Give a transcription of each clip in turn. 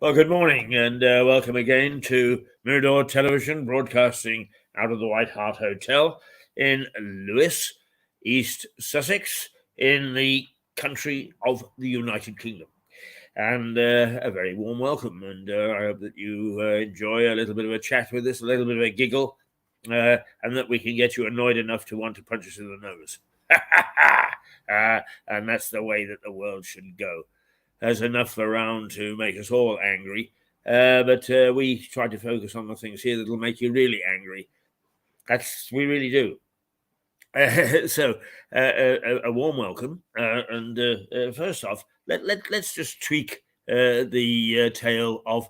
Well, good morning and welcome again to Mirador Television, broadcasting out of the White Hart Hotel in Lewes, East Sussex, in the country of the United Kingdom. And a very warm welcome. And I hope that you enjoy a little bit of a chat with us, a little bit of a giggle, and that we can get you annoyed enough to want to punch us in the nose. And that's the way that the world should go. There's enough around to make us all angry, but we try to focus on the things here that'll make you really angry. We really do. So, a warm welcome, and first off, let's just tweak the tale of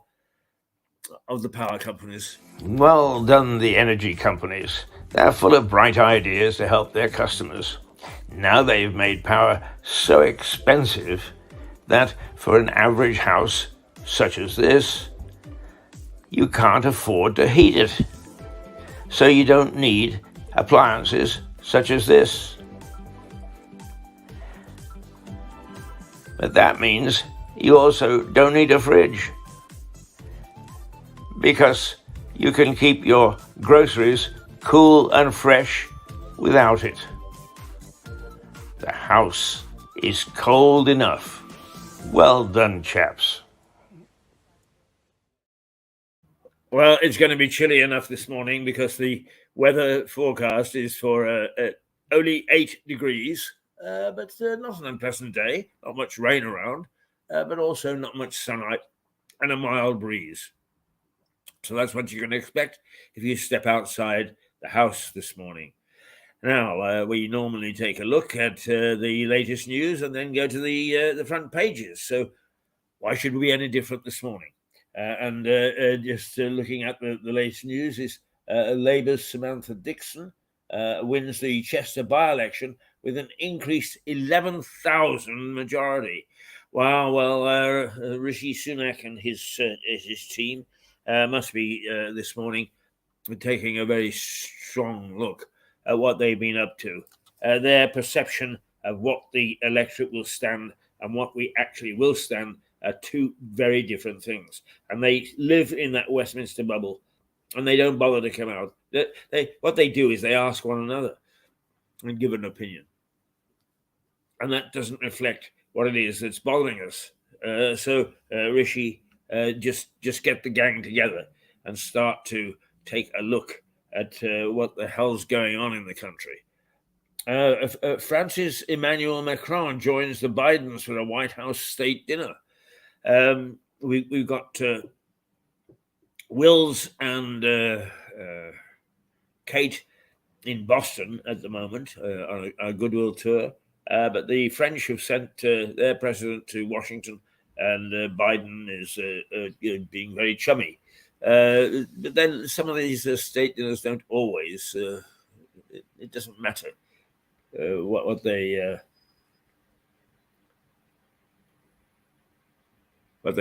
the power companies. Well done, the energy companies. They're full of bright ideas to help their customers. Now they've made power so expensive that for an average house such as this, you can't afford to heat it. So you don't need appliances such as this. But that means you also don't need a fridge, because you can keep your groceries cool and fresh without it. The house is cold enough. Well done, chaps. Well, it's going to be chilly enough this morning because the weather forecast is for only 8 degrees, but not an unpleasant day. Not much rain around, but also not much sunlight and a mild breeze. So that's what you're going to expect if you step outside the house this morning. Now, we normally take a look at the latest news and then go to the front pages. So why should we be any different this morning? Just looking at the latest news is Labour's Samantha Dixon wins the Chester by-election with an increased 11,000 majority. Wow, well, Rishi Sunak and his team must be this morning taking a very strong look at what they've been up to. Their perception of what the electorate will stand and what we actually will stand are two very different things. And they live in that Westminster bubble and they don't bother to come out. What they do is they ask one another and give an opinion. And that doesn't reflect what it is that's bothering us. So Rishi, just get the gang together and start to take a look at what the hell's going on in the country. France's Emmanuel Macron joins the Bidens for a White House state dinner. We've got Wills and Kate in Boston at the moment on a goodwill tour. But the French have sent their president to Washington, and Biden is being very chummy. But then some of these state dinners don't always. It doesn't matter what they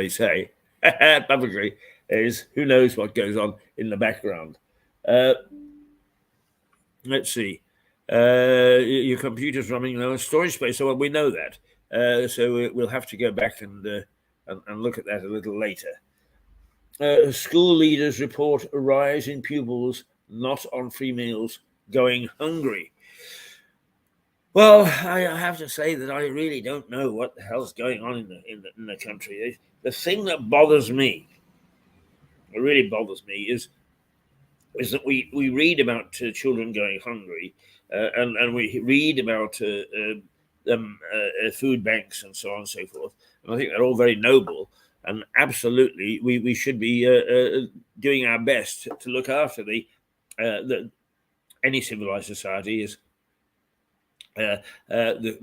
say publicly. Is who knows what goes on in the background. Let's see. Your computer's running low on storage space, so we know that. So we'll have to go back and look at that a little later. School leaders report a rise in pupils not on free meals going hungry. Well, I have to say that I really don't know what the hell's going on in the country. The thing that bothers me, it really bothers me, is that we read about children going hungry, and we read about food banks and so on and so forth. And I think they're all very noble, and absolutely we should be doing our best to look after any civilized society is the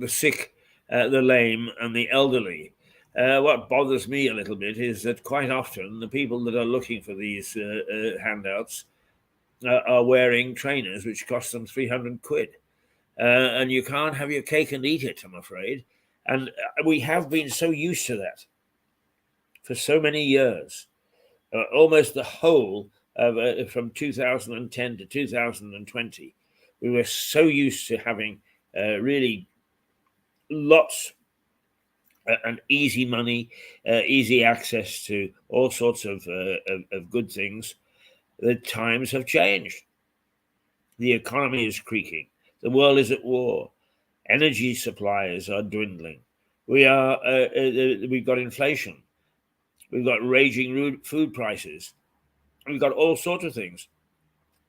sick, the lame, and the elderly. What bothers me a little bit is that quite often the people that are looking for these handouts are wearing trainers which cost them 300 quid. And you can't have your cake and eat it, I'm afraid. And we have been so used to that for so many years. Almost the whole of from 2010 to 2020, we were so used to having really lots and easy money, easy access to all sorts of good things. The times have changed. The economy is creaking. The world is at war. Energy supplies are dwindling. We've got inflation. We've got raging food prices. We've got all sorts of things.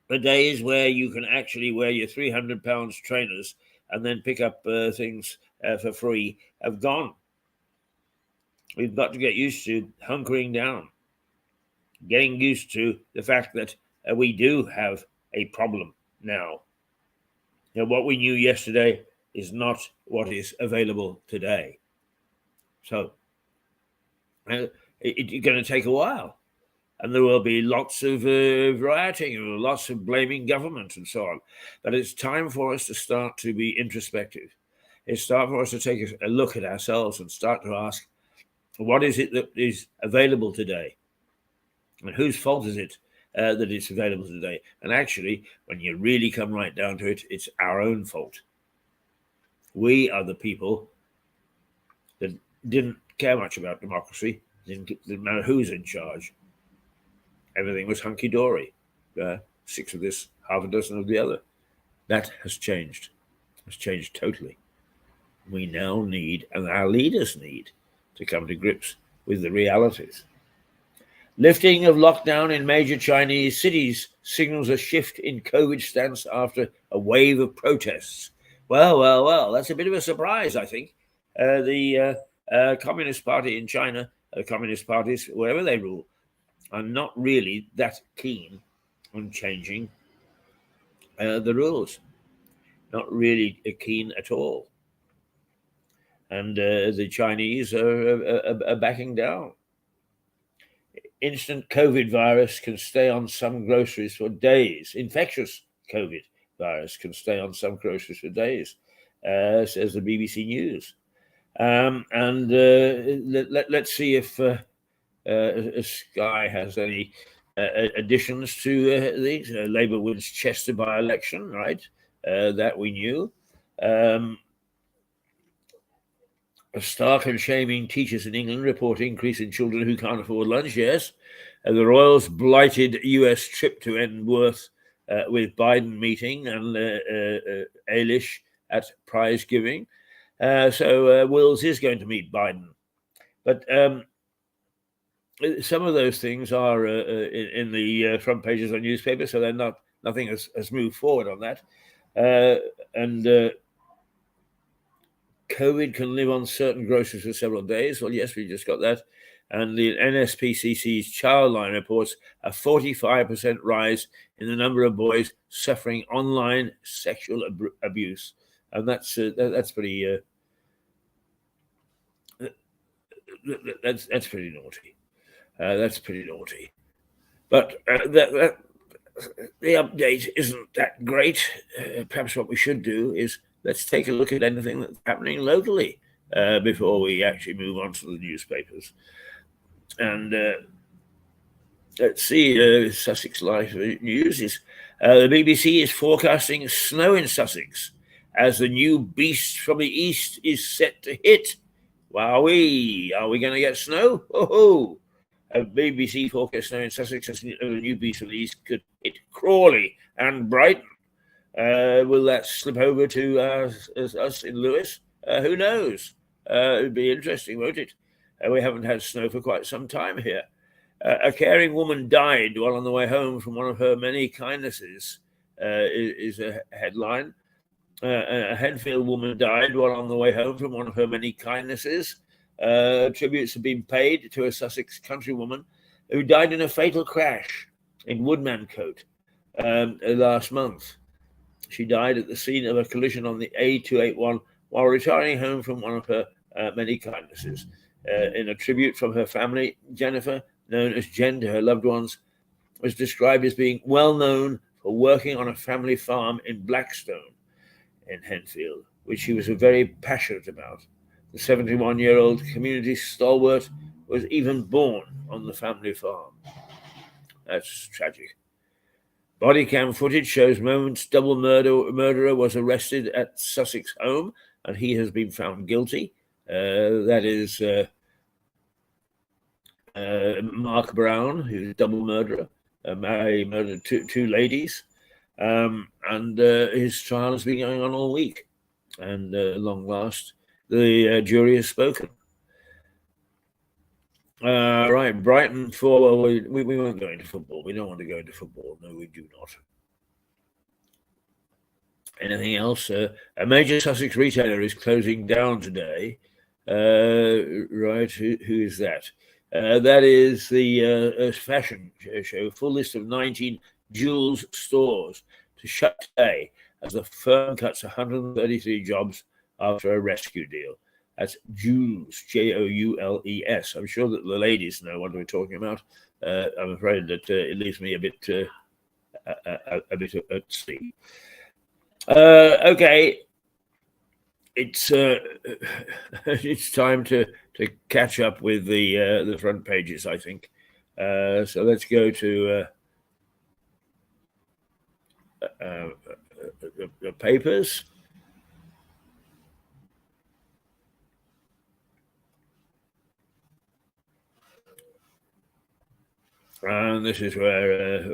The days where you can actually wear your 300 pounds trainers and then pick up things for free have gone. We've got to get used to hunkering down, getting used to the fact that we do have a problem now. What we knew yesterday is not what is available today. So it's going to take a while. And there will be lots of rioting, lots of blaming government and so on. But it's time for us to start to be introspective. It's time for us to take a look at ourselves and start to ask, what is it that is available today? And whose fault is it that it's available today? And actually, when you really come right down to it, it's our own fault. We are the people that didn't care much about democracy, didn't matter who's in charge. Everything was hunky-dory. 6 of this, half a dozen of the other. That has changed. It's changed totally. We now need, and our leaders need, to come to grips with the realities. Lifting of lockdown in major Chinese cities signals a shift in COVID stance after a wave of protests. Well, that's a bit of a surprise, I think. The Communist Party in China, communist parties, wherever they rule, are not really that keen on changing the rules. Not really keen at all. And the Chinese are backing down. Instant COVID virus can stay on some groceries for days. Infectious COVID virus can stay on some groceries for days, says the BBC News. Let's see if Sky has any additions to these. Labour wins Chester by-election, right? That we knew. A stark and shaming teachers in England report increase in children who can't afford lunch, yes. The Royals blighted US trip to end Worth with Biden meeting and Eilish at prize giving. So Wills is going to meet Biden. But some of those things are in the front pages of newspapers, so they're nothing has moved forward on that. COVID can live on certain groceries for several days. Well, yes, we just got that. And the NSPCC's Childline reports a 45% rise in the number of boys suffering online sexual abuse, and that's pretty that's pretty naughty. That's pretty naughty. But the update isn't that great. Perhaps what we should do is let's take a look at anything that's happening locally before we actually move on to the newspapers. And let's see, Sussex Life News is the BBC is forecasting snow in Sussex as the new beast from the east is set to hit. Wowee! Are we going to get snow? Oh! BBC forecast snow in Sussex as the new beast from the east could hit Crawley and Brighton. Will that slip over to us in Lewis? Who knows? It would be interesting, won't it? We haven't had snow for quite some time here. A caring woman died while on the way home from one of her many kindnesses, is a headline. A Henfield woman died while on the way home from one of her many kindnesses. Tributes have been paid to a Sussex countrywoman who died in a fatal crash in Woodmancote last month. She died at the scene of a collision on the A281 while returning home from one of her many kindnesses. In a tribute from her family, Jennifer, known as Jen to her loved ones, was described as being well known for working on a family farm in Blackstone in Henfield, which she was very passionate about. The 71-year-old community stalwart was even born on the family farm. That's tragic. Body cam footage shows moments double murderer was arrested at Sussex home, and he has been found guilty. That is Mark Brown, who's a double murderer. He murdered two ladies, and his trial has been going on all week. And long last, the jury has spoken. Right, Brighton 4. Well, we won't go into football. We don't want to go into football. No, we do not. Anything else? A major Sussex retailer is closing down today. Right, who is that? That is the fashion show. Full list of 19 Joules stores to shut today as the firm cuts 133 jobs after a rescue deal. That's Joules, Joules. I'm sure that the ladies know what we're talking about. I'm afraid that it leaves me a bit at sea. Okay, it's time to catch up with the front pages, I think. So let's go to the papers. And this is where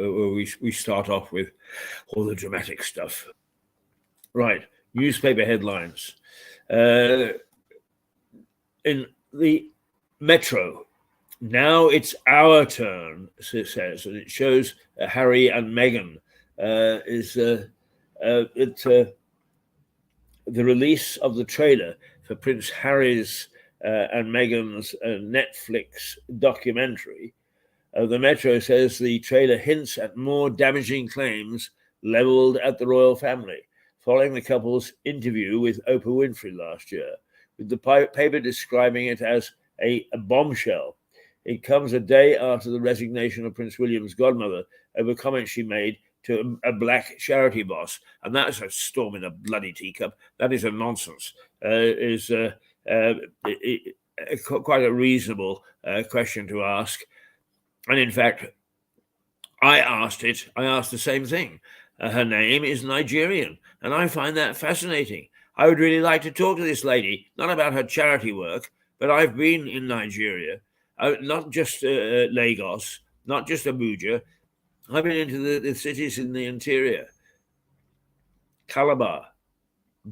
we start off with all the dramatic stuff. Right, newspaper headlines. In the Metro, now it's our turn, it says, and it shows Harry and Meghan. The release of the trailer for Prince Harry's and Meghan's Netflix documentary. The Metro says the trailer hints at more damaging claims leveled at the royal family, following the couple's interview with Oprah Winfrey last year, with the paper describing it as a bombshell. It comes a day after the resignation of Prince William's godmother over comments she made to a black charity boss. And that is a storm in a bloody teacup. That is a nonsense. Quite a reasonable question to ask. And in fact, I asked the same thing. Her name is Nigerian, and I find that fascinating. I would really like to talk to this lady, not about her charity work, but I've been in Nigeria, not just Lagos, not just Abuja. I've been into the cities in the interior, Calabar,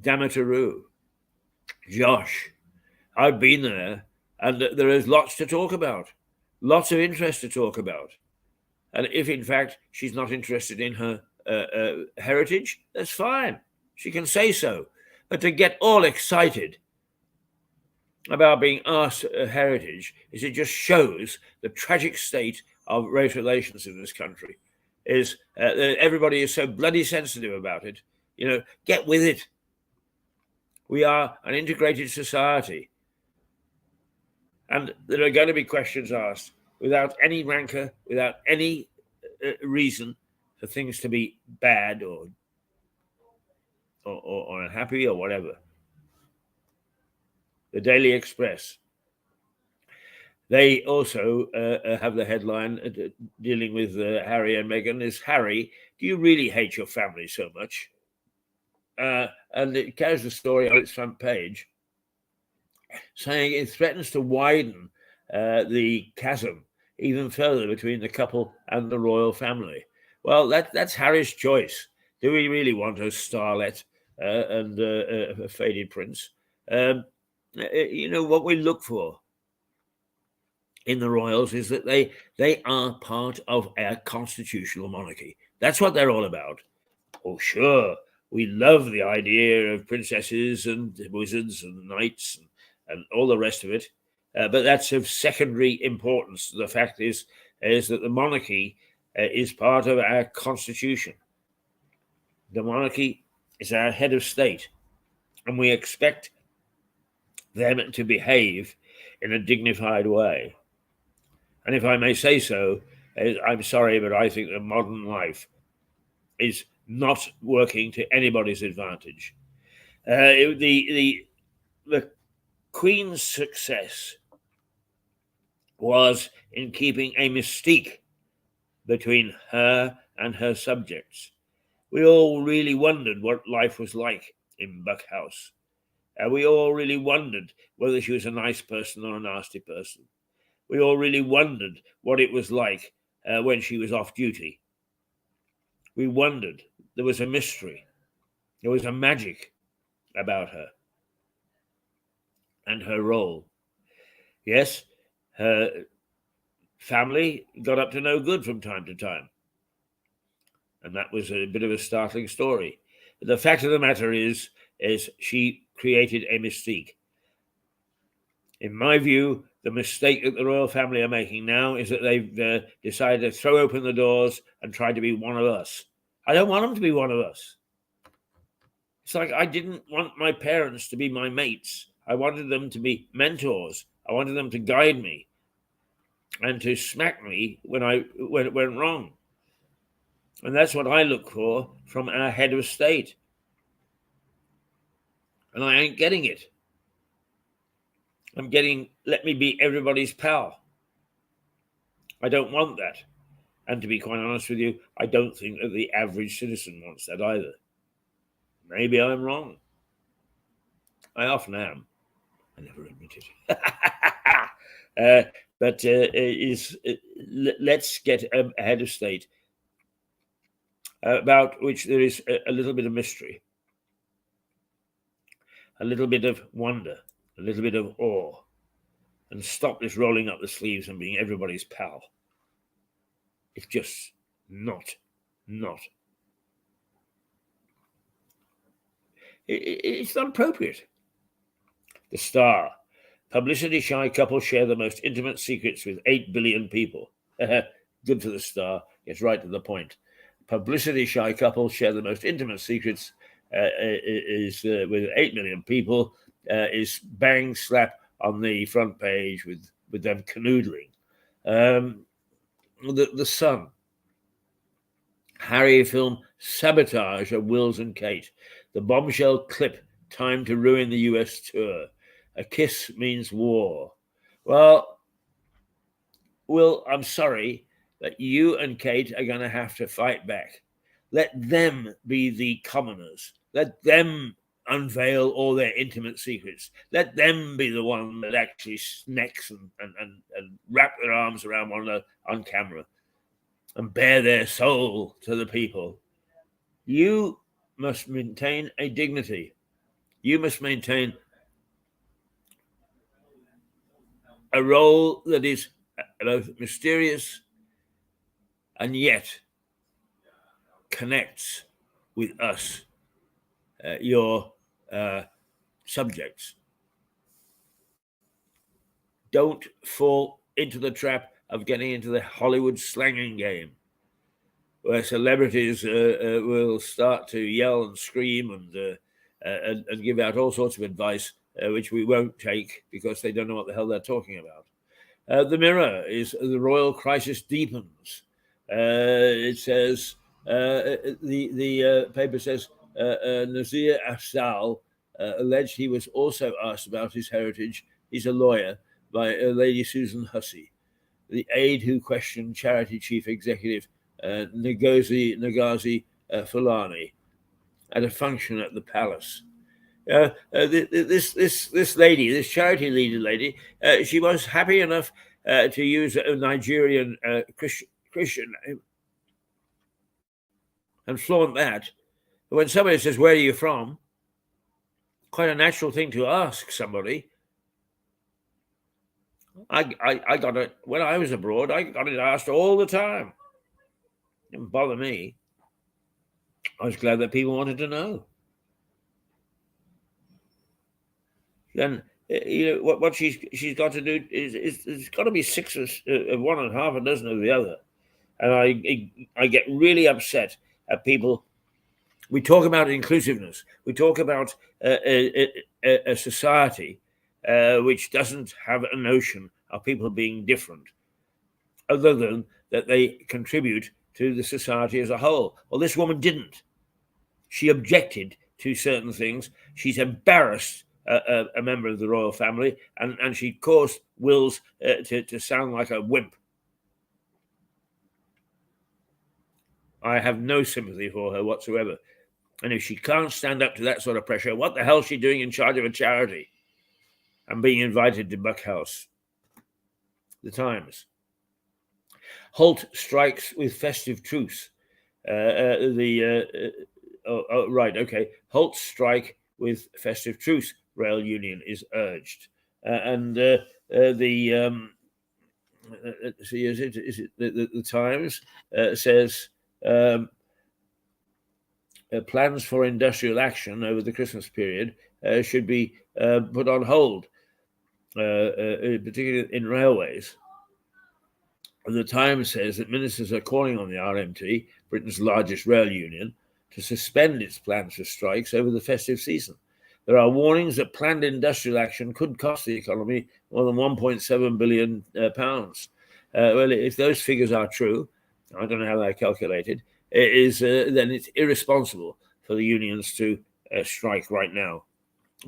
Damaturu, Josh. I've been there, and there is lots to talk about, lots of interest to talk about. And if, in fact, she's not interested in her heritage, that's fine. She can say so. But to get all excited about being asked heritage is it just shows the tragic state of race relations in this country. Is everybody is so bloody sensitive about it. You know, get with it. We are an integrated society. And there are going to be questions asked without any rancor, without any reason for things to be bad or unhappy or whatever. The Daily Express. They also have the headline dealing with Harry and Meghan is, Harry, do you really hate your family so much? And it carries the story on its front page, saying it threatens to widen the chasm even further between the couple and the royal family. Well, that's Harry's choice. Do we really want a starlet and a faded prince? You know, what we look for in the royals is that they are part of our constitutional monarchy. That's what they're all about. Oh, sure, we love the idea of princesses and wizards and knights and all the rest of it. But that's of secondary importance. The fact is that the monarchy is part of our constitution. The monarchy is our head of state, and we expect them to behave in a dignified way. And if I may say so, I'm sorry, but I think that modern life is not working to anybody's advantage. The Queen's success was in keeping a mystique between her and her subjects. We all really wondered what life was like in Buck House. We all really wondered whether she was a nice person or a nasty person. We all really wondered what it was like when she was off duty. We wondered. There was a mystery. There was a magic about her and her role. Yes, her family got up to no good from time to time. And that was a bit of a startling story. But the fact of the matter is she created a mystique. In my view, the mistake that the royal family are making now is that they've decided to throw open the doors and try to be one of us. I don't want them to be one of us. It's like I didn't want my parents to be my mates. I wanted them to be mentors. I wanted them to guide me and to smack me when it went wrong. And that's what I look for from our head of state. And I ain't getting it. I'm getting, let me be everybody's pal. I don't want that. And to be quite honest with you, I don't think that the average citizen wants that either. Maybe I'm wrong. I often am. I never admit it. Let's get ahead of state, about which there is a little bit of mystery, a little bit of wonder, a little bit of awe, and stop this rolling up the sleeves and being everybody's pal. It's just not. It's not appropriate. The Star. Publicity-shy couple share the most intimate secrets with 8 billion people. Good for the Star. Gets right to the point. Publicity-shy couple share the most intimate secrets with 8 million people. Is bang slap on the front page with them canoodling. The Sun. Harry film sabotage of Wills and Kate. The bombshell clip timed to ruin the US tour. A kiss means war. Well, Will, I'm sorry that you and Kate are going to have to fight back. Let them be the commoners. Let them unveil all their intimate secrets. Let them be the one that actually snacks and wrap their arms around one another on camera and bare their soul to the people. You must maintain a dignity. You must maintain a role that is both mysterious and yet connects with us, your subjects. Don't fall into the trap of getting into the Hollywood slanging game, where celebrities will start to yell and scream and give out all sorts of advice, which we won't take because they don't know what the hell they're talking about. The Mirror is the royal crisis deepens. It says, the paper says, Nazir Afzal alleged he was also asked about his heritage. He's a lawyer, by Lady Susan Hussey, the aide who questioned charity chief executive Nagazi Fulani at a function at the palace. This lady, this charity leader lady, she was happy enough to use a Nigerian Christian name and flaunt that. When somebody says, "Where are you from?" quite a natural thing to ask somebody. I got it when I was abroad. I got it asked all the time. Didn't bother me. I was glad that people wanted to know. Then what she's got to do is it's got to be six of one and half a dozen of the other, and I get really upset at people. We talk about inclusiveness. We talk about a society which doesn't have a notion of people being different, other than that they contribute to the society as a whole. Well, this woman didn't. She objected to certain things. She's embarrassed a member of the royal family, and she caused Wills to sound like a wimp. I have no sympathy for her whatsoever. And if she can't stand up to that sort of pressure, what the hell is she doing in charge of a charity and being invited to Buck House? The Times. Holt strikes with festive truce. Holt strike with festive truce. Rail union is urged. The Times says plans for industrial action over the Christmas period should be put on hold, particularly in railways. The Times says that ministers are calling on the RMT, Britain's largest rail union, to suspend its plans for strikes over the festive season. There are warnings that planned industrial action could cost the economy more than £1.7 billion. Well, if those figures are true, I don't know how they're calculated, then it's irresponsible for the unions to strike right now,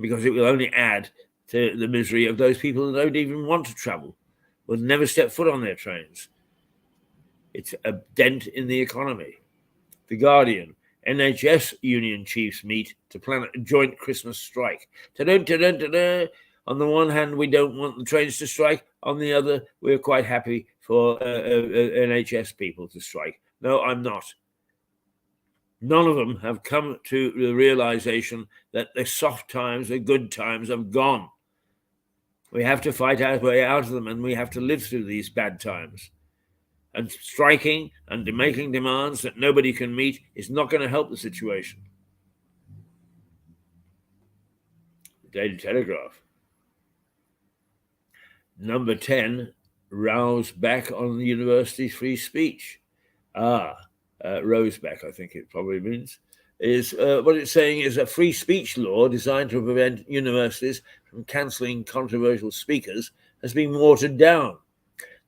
because it will only add to the misery of those people that don't even want to travel, will never step foot on their trains. It's a dent in the economy. The Guardian. NHS union chiefs meet to plan a joint Christmas strike. Ta-dun. On the one hand, we don't want the trains to strike. On the other, we're quite happy for NHS people to strike. No, I'm not. None of them have come to the realization that the soft times, the good times have gone. We have to fight our way out of them, and we have to live through these bad times. And striking and making demands that nobody can meet is not going to help the situation. The Daily Telegraph. Number 10, rows back on the university's free speech. Rows back, I think it probably means, is what it's saying is a free speech law designed to prevent universities from cancelling controversial speakers has been watered down.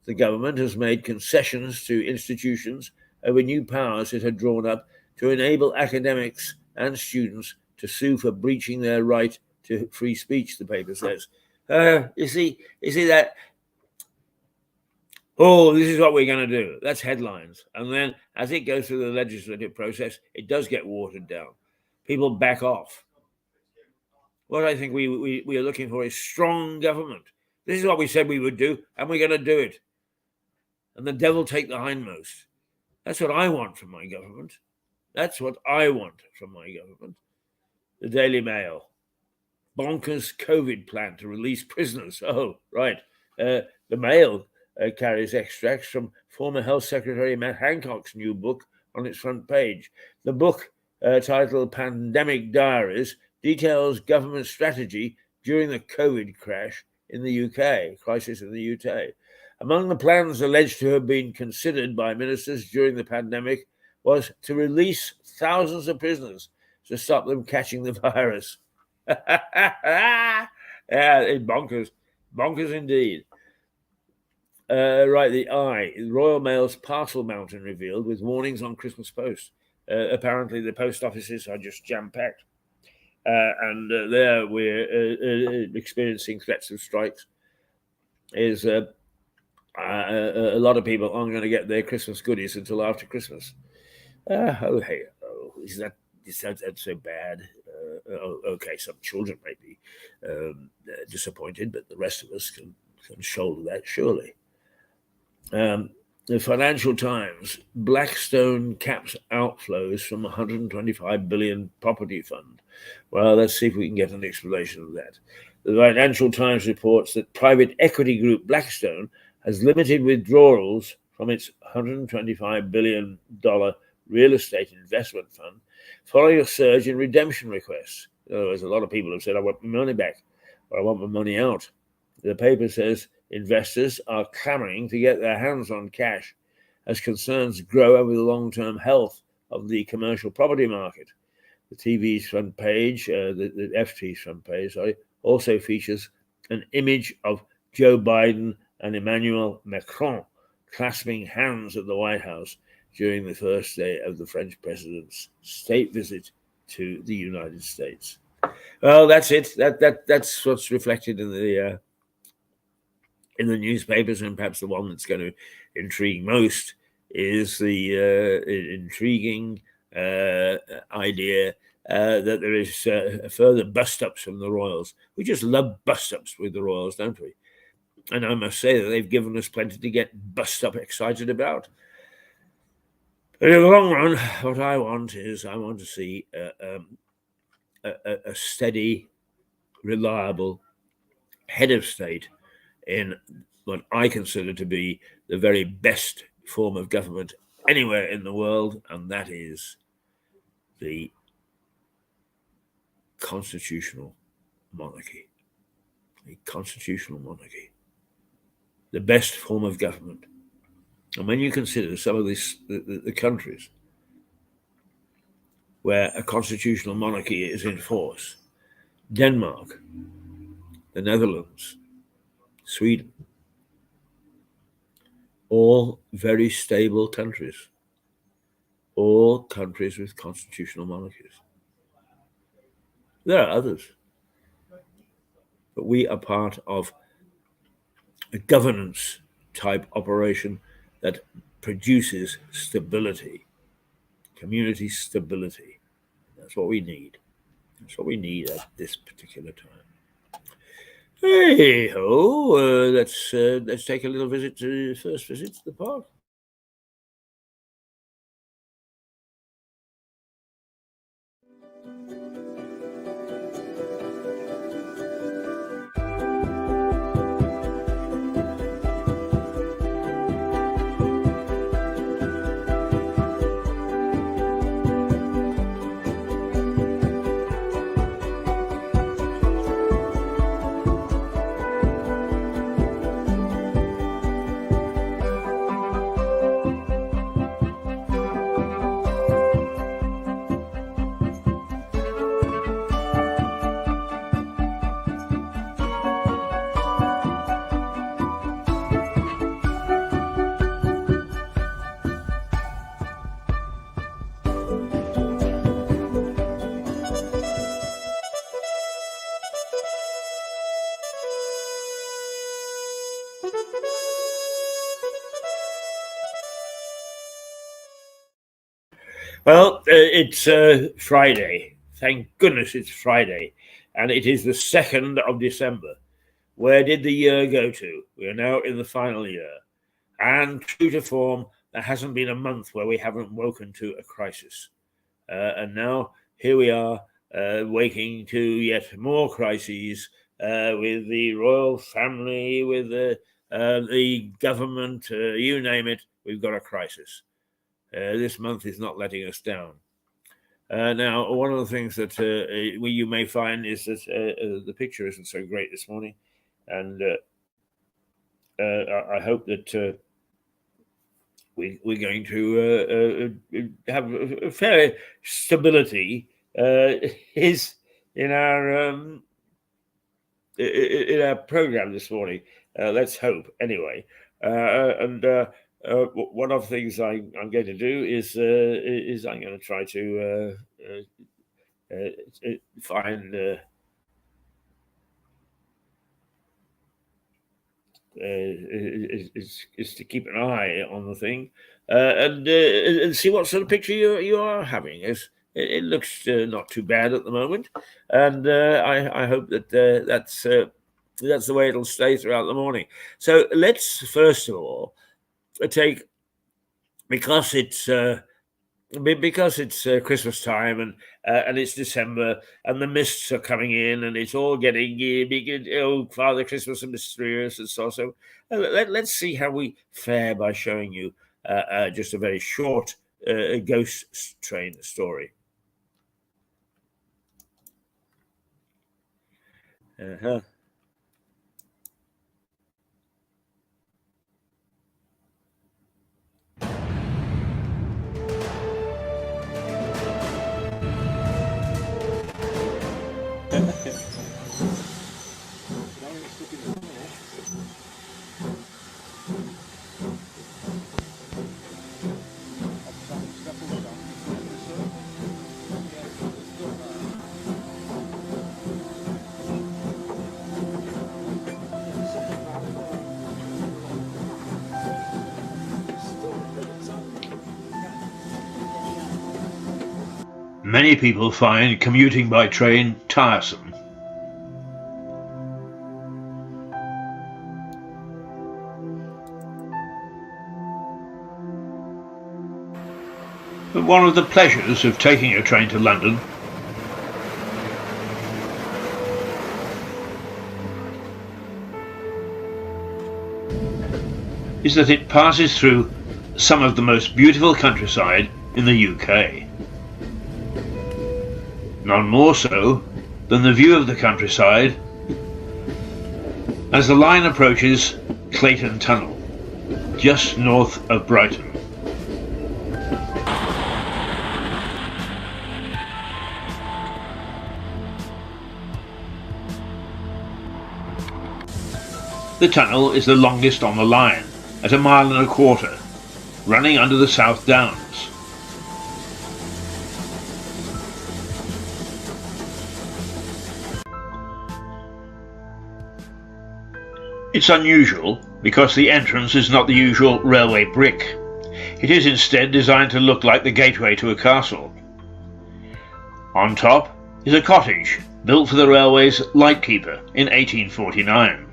The government has made concessions to institutions over new powers it had drawn up to enable academics and students to sue for breaching their right to free speech, the paper says. You see that? Oh, this is what we're going to do. That's headlines. And then as it goes through the legislative process, it does get watered down. People back off. What I think we are looking for is strong government. This is what we said we would do, and we're going to do it. And the devil take the hindmost. That's what I want from my government. That's what I want from my government. The Daily Mail. Bonkers COVID plan to release prisoners. Oh, right. The Mail carries extracts from former Health Secretary Matt Hancock's new book on its front page. The book, titled Pandemic Diaries, details government strategy during the COVID crisis in the UK. Among the plans alleged to have been considered by ministers during the pandemic was to release thousands of prisoners to stop them catching the virus. Yeah, it's bonkers. Bonkers indeed. Right, the Royal Mail's Parcel Mountain revealed with warnings on Christmas post. Apparently the post offices are just jam-packed. And there we're experiencing threats of strikes. A lot of people aren't going to get their Christmas goodies until after Christmas. Is that so bad? Okay, some children may be disappointed, but the rest of us can shoulder that, surely. The Financial Times, Blackstone caps outflows from $125 billion property fund. Well, let's see if we can get an explanation of that. The Financial Times reports that private equity group Blackstone has limited withdrawals from its $125 billion real estate investment fund following a surge in redemption requests. In other words, a lot of people have said, I want my money back, or I want my money out. The paper says investors are clamoring to get their hands on cash as concerns grow over the long-term health of the commercial property market. The TV's front page, the FT's front page, also features an image of Joe Biden and Emmanuel Macron clasping hands at the White House during the first day of the French president's state visit to the United States. Well, that's it. That's what's reflected in the newspapers, and perhaps the one that's going to intrigue most is the intriguing idea that there is further bust-ups from the royals. We just love bust-ups with the royals, don't we? And I must say that they've given us plenty to get bust-up excited about. But in the long run, what I want to see a steady, reliable head of state in what I consider to be the very best form of government anywhere in the world, and that is the constitutional monarchy. A constitutional monarchy. The best form of government. And when you consider some of the countries where a constitutional monarchy is in force, Denmark, the Netherlands, Sweden, all very stable countries, all countries with constitutional monarchies. There are others, but we are part of a governance type operation that produces stability, community stability. That's what we need. That's what we need at this particular time. Hey ho! Let's take a little first visit to the park. Well, it's Friday. Thank goodness it's Friday. And it is the 2nd of December. Where did the year go to? We are now in the final year. And true to form, there hasn't been a month where we haven't woken to a crisis. And now here we are, waking to yet more crises with the royal family, with the government, you name it, we've got a crisis. This month is not letting us down. Now, one of the things that you may find is that the picture isn't so great this morning, and I hope that we're going to have a fair stability is in our program this morning. Let's hope, anyway. One of the things I'm going to do is I'm going to try to find is to keep an eye on the thing and see what sort of picture you are having. It looks not too bad at the moment, and I hope that that's the way it'll stay throughout the morning. So let's first of all take, because it's Christmas time and it's December and the mists are coming in and it's all getting big. Oh, Father Christmas and mysterious and so. So let's see how we fare by showing you just a very short ghost train story. Uh-huh. Many people find commuting by train tiresome. But one of the pleasures of taking a train to London is that it passes through some of the most beautiful countryside in the UK. None more so than the view of the countryside as the line approaches Clayton Tunnel, just north of Brighton. The tunnel is the longest on the line, at 1.25 miles, running under the South Downs. It's unusual because the entrance is not the usual railway brick. It is instead designed to look like the gateway to a castle. On top is a cottage built for the railway's lightkeeper in 1849.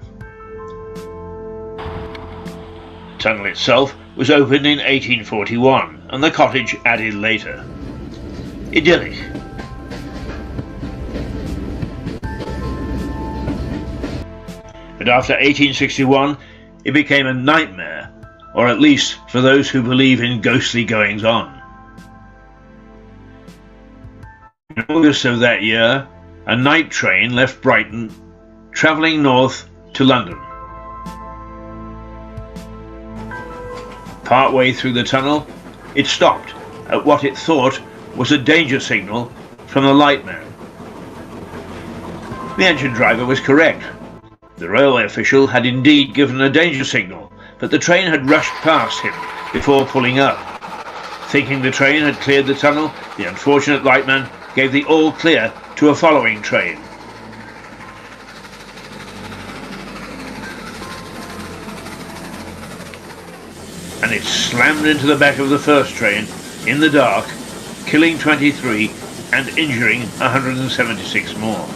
The tunnel itself was opened in 1841 and the cottage added later. Idyllic. But after 1861 it became a nightmare, or at least for those who believe in ghostly goings-on. In August of that year, a night train left Brighton, travelling north to London. Partway through the tunnel, it stopped at what it thought was a danger signal from the lightman. The engine driver was correct. The railway official had indeed given a danger signal, but the train had rushed past him before pulling up. Thinking the train had cleared the tunnel, the unfortunate lightman gave the all clear to a following train. And it slammed into the back of the first train in the dark, killing 23 and injuring 176 more.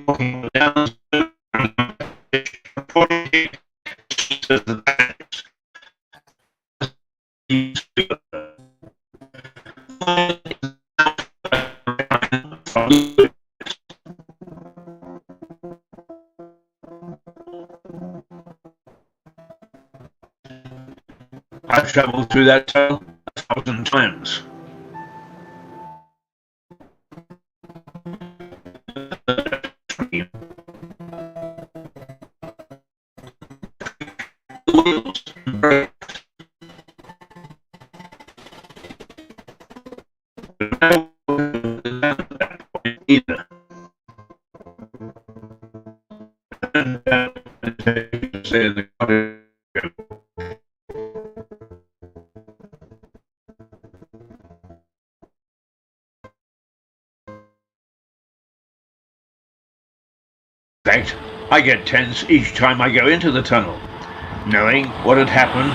Walking down the banks. I've travelled through that tunnel 1,000 times. Either. In fact, I get tense each time I go into the tunnel, knowing what had happened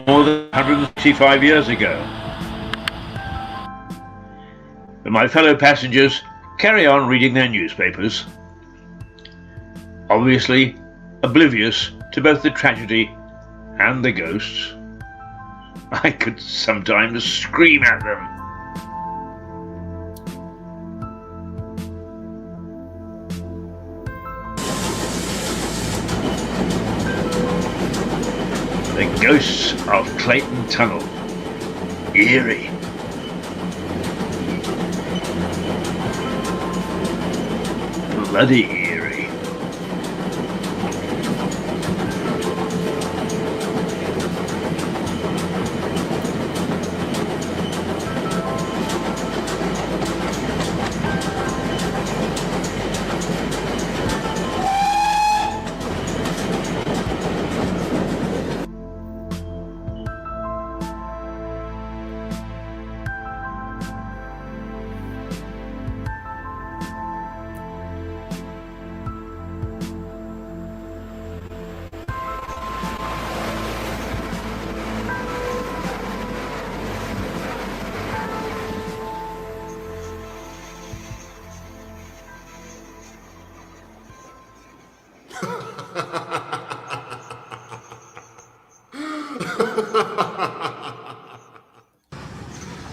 more than 155 years ago. But my fellow passengers carry on reading their newspapers, obviously oblivious to both the tragedy and the ghosts. I could sometimes scream at them. The ghosts of Clayton Tunnel. Eerie. Bloody eerie.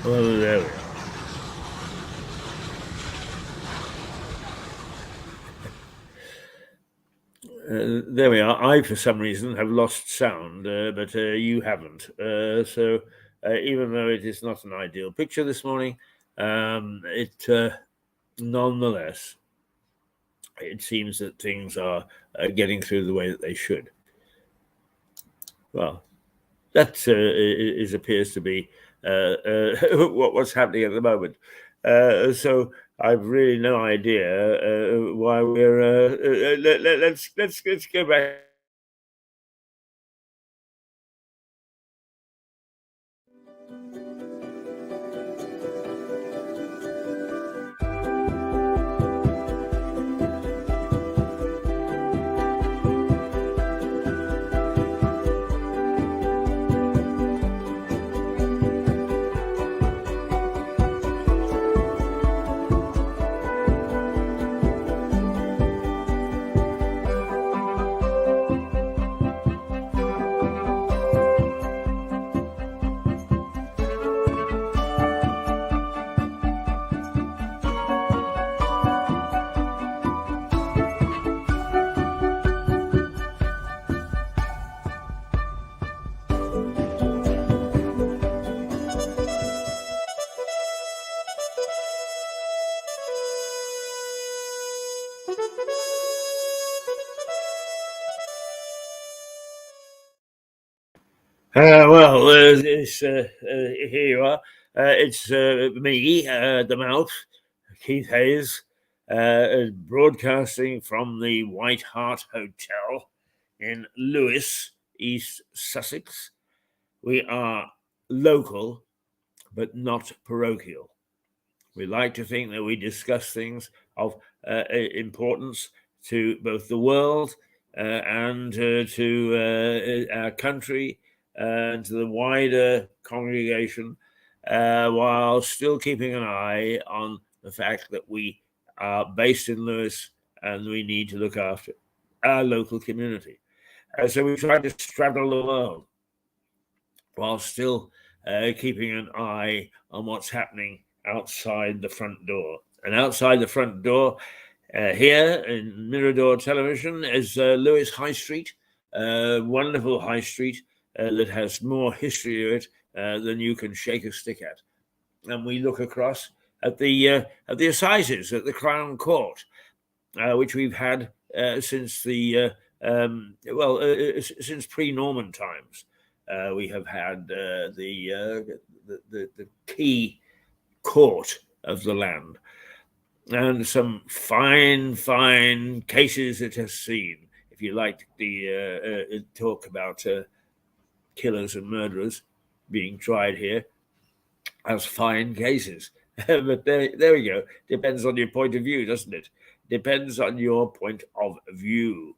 Well, there we are. There we are. I, for some reason, have lost sound, but you haven't. So even though it is not an ideal picture this morning, it nonetheless, it seems that things are getting through the way that they should. Well, that appears to be what's happening at the moment. So I've really no idea why we're. Let's go back. Here you are. It's me, the Mouth, Keith Hayes, broadcasting from the White Hart Hotel in Lewes, East Sussex. We are local, but not parochial. We like to think that we discuss things of importance to both the world and to our country and to the wider congregation, while still keeping an eye on the fact that we are based in Lewes and we need to look after our local community. So we try to straddle the world while still keeping an eye on what's happening outside the front door. And outside the front door, here in Mirador Television, is Lewes High Street, wonderful high street that has more history to it than you can shake a stick at. And we look across at the assizes at the Crown Court, which we've had since the since pre-Norman times. We have had the key court of the land, and some fine cases it has seen. If you like the talk about killers and murderers being tried here as fine cases. But there we go. Depends on your point of view, doesn't it? Depends on your point of view.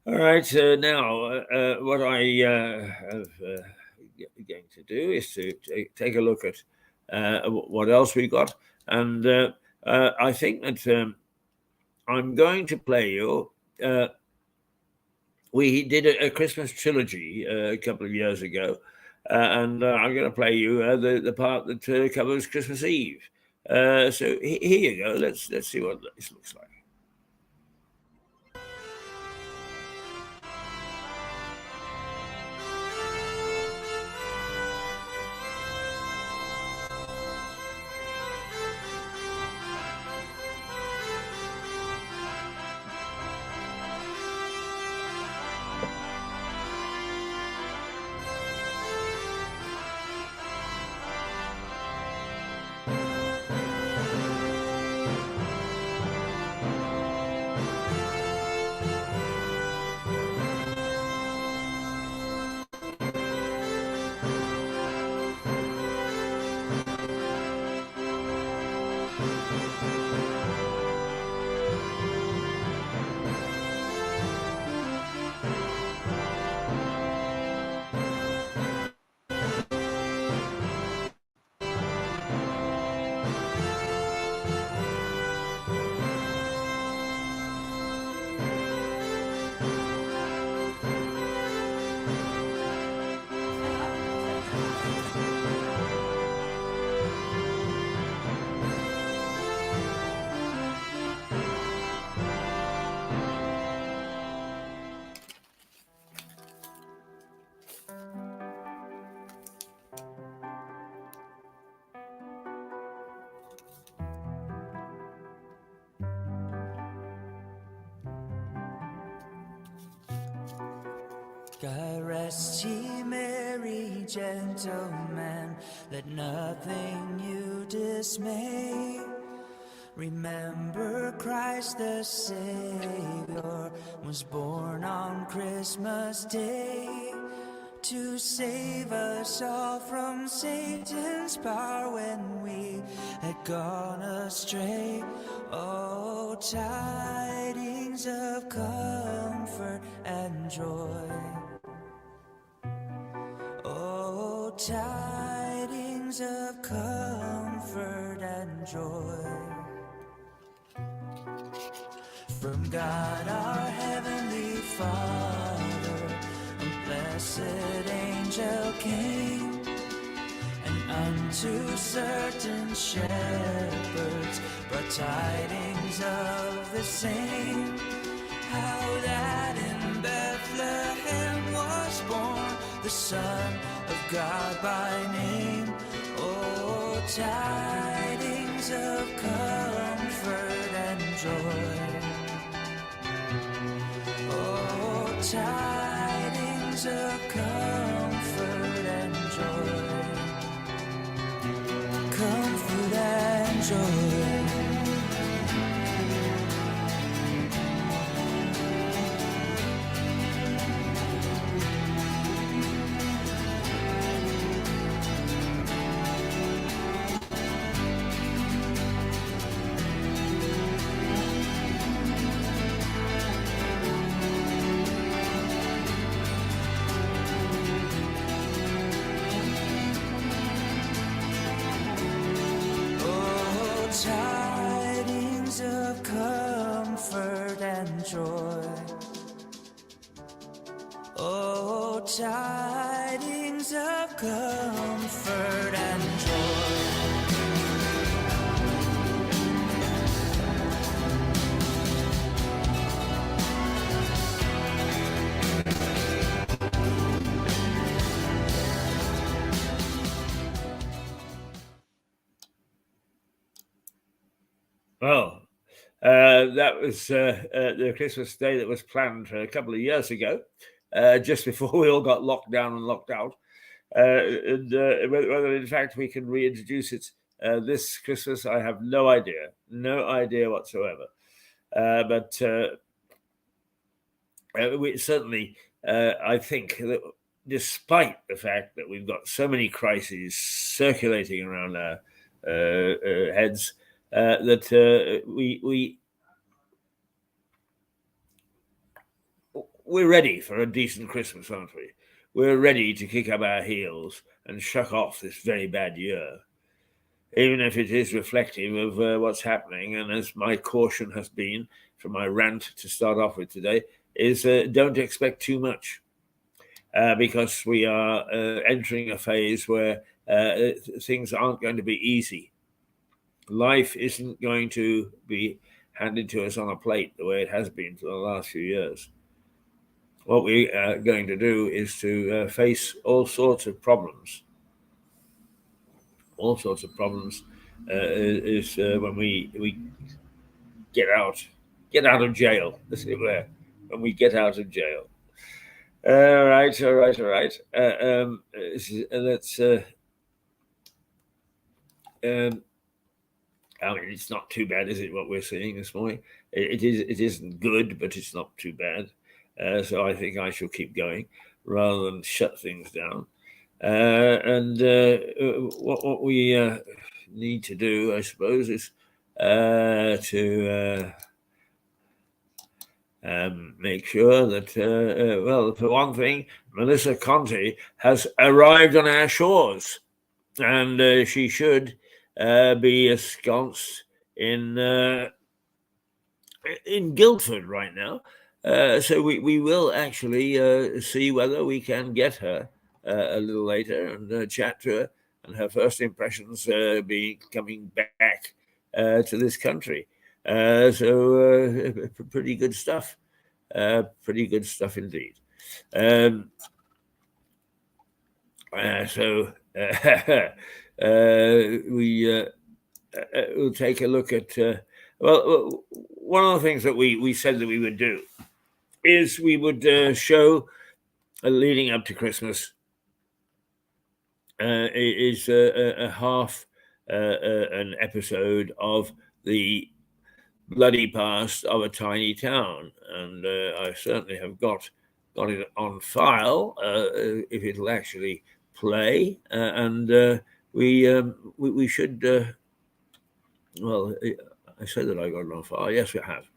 All right. Now, what I am going to do is to take a look at what else we got, and I think that I'm going to play you. We did a Christmas trilogy a couple of years ago, and I'm going to play you the part that covers Christmas Eve. So here you go. Let's see what this looks like. God rest ye merry gentlemen, let nothing you dismay. Remember Christ the Savior was born on Christmas Day to save us all from Satan's power when we had gone astray. Oh, tidings of comfort and joy. Oh, tidings of comfort and joy. From God our Heavenly Father, a blessed angel came, and unto certain shepherds brought tidings of the same, how that in Bethlehem was born the Son of God by name. Oh, tidings of comfort and joy. Oh, tidings of comfort and joy. Comfort and joy. Tidings of comfort and joy. Oh, tidings of comfort and joy. Well, that was the Christmas day that was planned a couple of years ago, just before we all got locked down and locked out. And whether in fact we can reintroduce it this Christmas, I have no idea whatsoever. But we certainly, I think that despite the fact that we've got so many crises circulating around our heads, that we're ready for a decent Christmas, aren't we? We're ready to kick up our heels and shuck off this very bad year, even if it is reflective of what's happening. And as my caution has been from my rant to start off with today, is don't expect too much, because we are entering a phase where things aren't going to be easy. Life isn't going to be handed to us on a plate the way it has been for the last few years. What we are going to do is to face all sorts of problems. All sorts of problems is when we get out of jail, as it were. When we get out of jail. All right. Let's. I mean, it's not too bad, is it? What we're seeing this morning, it isn't good, but it's not too bad. So I think I shall keep going rather than shut things down. And what we need to do, I suppose, is to make sure that, well, for one thing, Melissa Conte has arrived on our shores, and she should be ensconced in Guildford right now. So we will actually see whether we can get her a little later and chat to her, and her first impressions be coming back to this country. So pretty good stuff. Pretty good stuff indeed. So we will take a look at. Well, one of the things that we said that we would do is we would show leading up to Christmas is a half an episode of the bloody past of a tiny town, and I certainly have got it on file if it'll actually play, and we should. Well, I said that I got it on file. Yes, we have.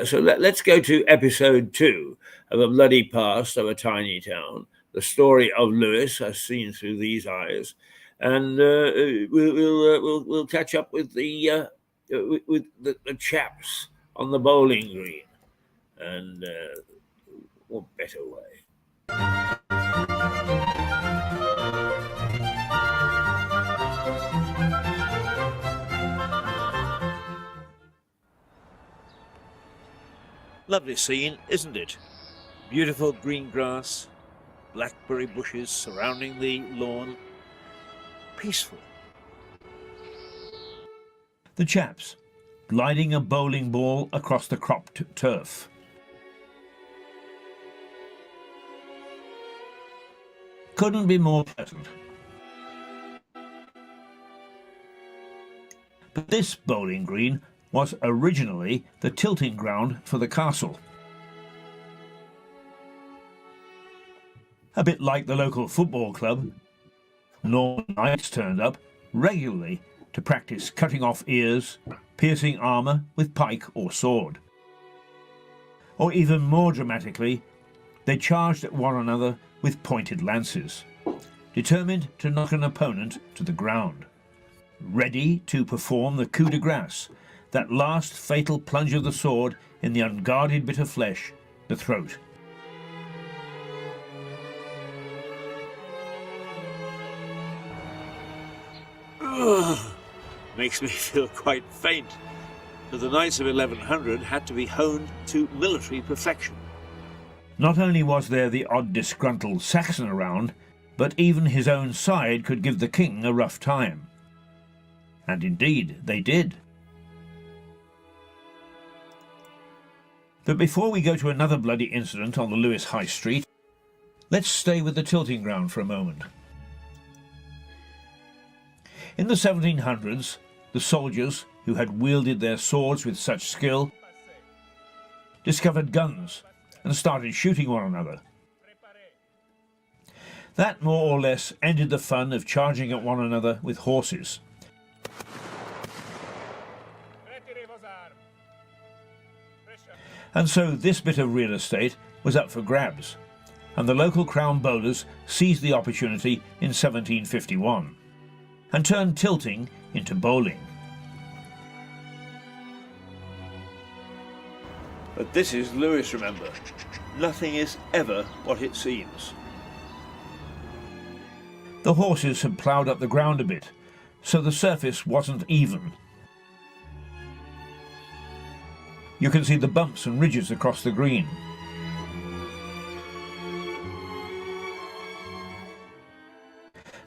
So let's go to episode 2 of A Bloody Past of a Tiny Town, the story of Lewis as seen through these eyes, and we'll catch up with the chaps on the bowling green, and what better way? Lovely scene, isn't it? Beautiful green grass, blackberry bushes surrounding the lawn. Peaceful. The chaps, gliding a bowling ball across the cropped turf. Couldn't be more pleasant. But this bowling green was originally the tilting ground for the castle. A bit like the local football club, Norman Knights turned up regularly to practice cutting off ears, piercing armour with pike or sword. Or even more dramatically, they charged at one another with pointed lances, determined to knock an opponent to the ground, ready to perform the coup de grace, that last fatal plunge of the sword in the unguarded bit of flesh, the throat. Makes me feel quite faint. But the Knights of 1100 had to be honed to military perfection. Not only was there the odd disgruntled Saxon around, but even his own side could give the king a rough time. And indeed they did. But before we go to another bloody incident on the Lewes High Street, let's stay with the tilting ground for a moment. In the 1700s, the soldiers, who had wielded their swords with such skill, discovered guns and started shooting one another. That more or less ended the fun of charging at one another with horses. And so this bit of real estate was up for grabs, and the local Crown bowlers seized the opportunity in 1751 and turned tilting into bowling. But this is Lewes, remember. Nothing is ever what it seems. The horses had ploughed up the ground a bit, so the surface wasn't even. You can see the bumps and ridges across the green.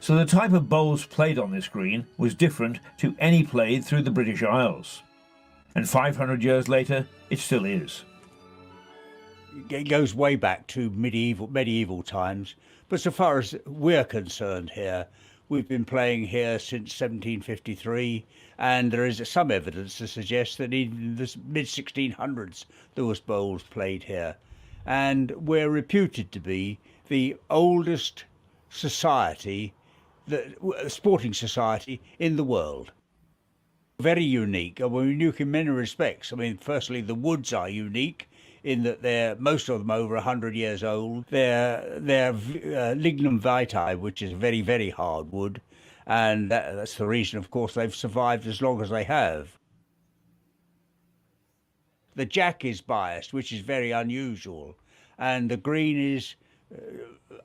So the type of bowls played on this green was different to any played through the British Isles. And 500 years later, it still is. It goes way back to medieval times, but so far as we're concerned here, we've been playing here since 1753, and there is some evidence to suggest that in the mid-1600s there was bowls played here. And we're reputed to be the oldest society, sporting society in the world. Very unique, and we're unique in many respects. I mean, firstly, the woods are unique in that most of them over 100 years old. They're lignum vitae, which is very, very hard wood, and that's the reason, of course, they've survived as long as they have. The jack is biased, which is very unusual, and the green is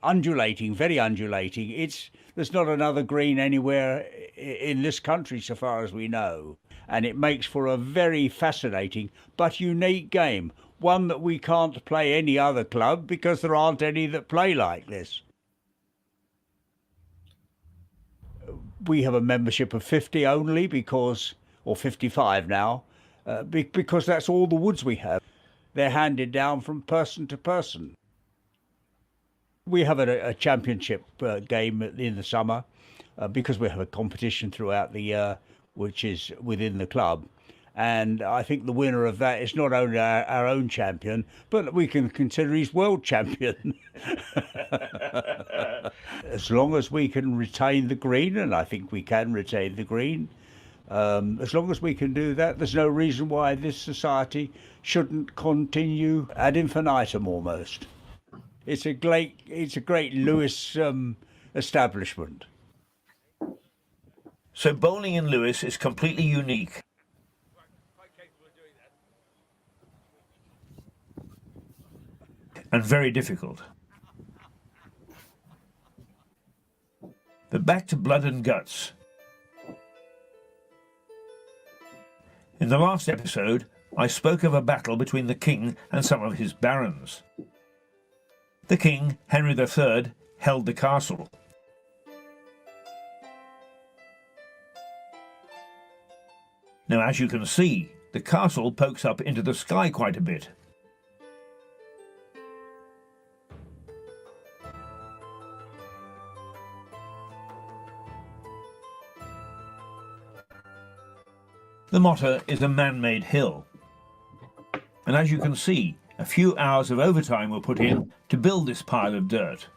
undulating, very undulating. There's not another green anywhere in this country so far as we know, and it makes for a very fascinating but unique game, one that we can't play any other club because there aren't any that play like this. We have a membership of 50 only or 55 now, because that's all the woods we have. They're handed down from person to person. We have a championship game in the summer because we have a competition throughout the year, which is within the club. And I think the winner of that is not only our own champion, but we can consider he's world champion. As long as we can retain the green, and I think we can retain the green, as long as we can do that, there's no reason why this society shouldn't continue ad infinitum almost. It's a great Lewes establishment. So bowling in Lewes is completely unique. And very difficult. But back to blood and guts. In the last episode, I spoke of a battle between the king and some of his barons. The king, Henry III, held the castle. Now, as you can see, the castle pokes up into the sky quite a bit. The Motter is a man-made hill. And as you can see, a few hours of overtime were put in to build this pile of dirt.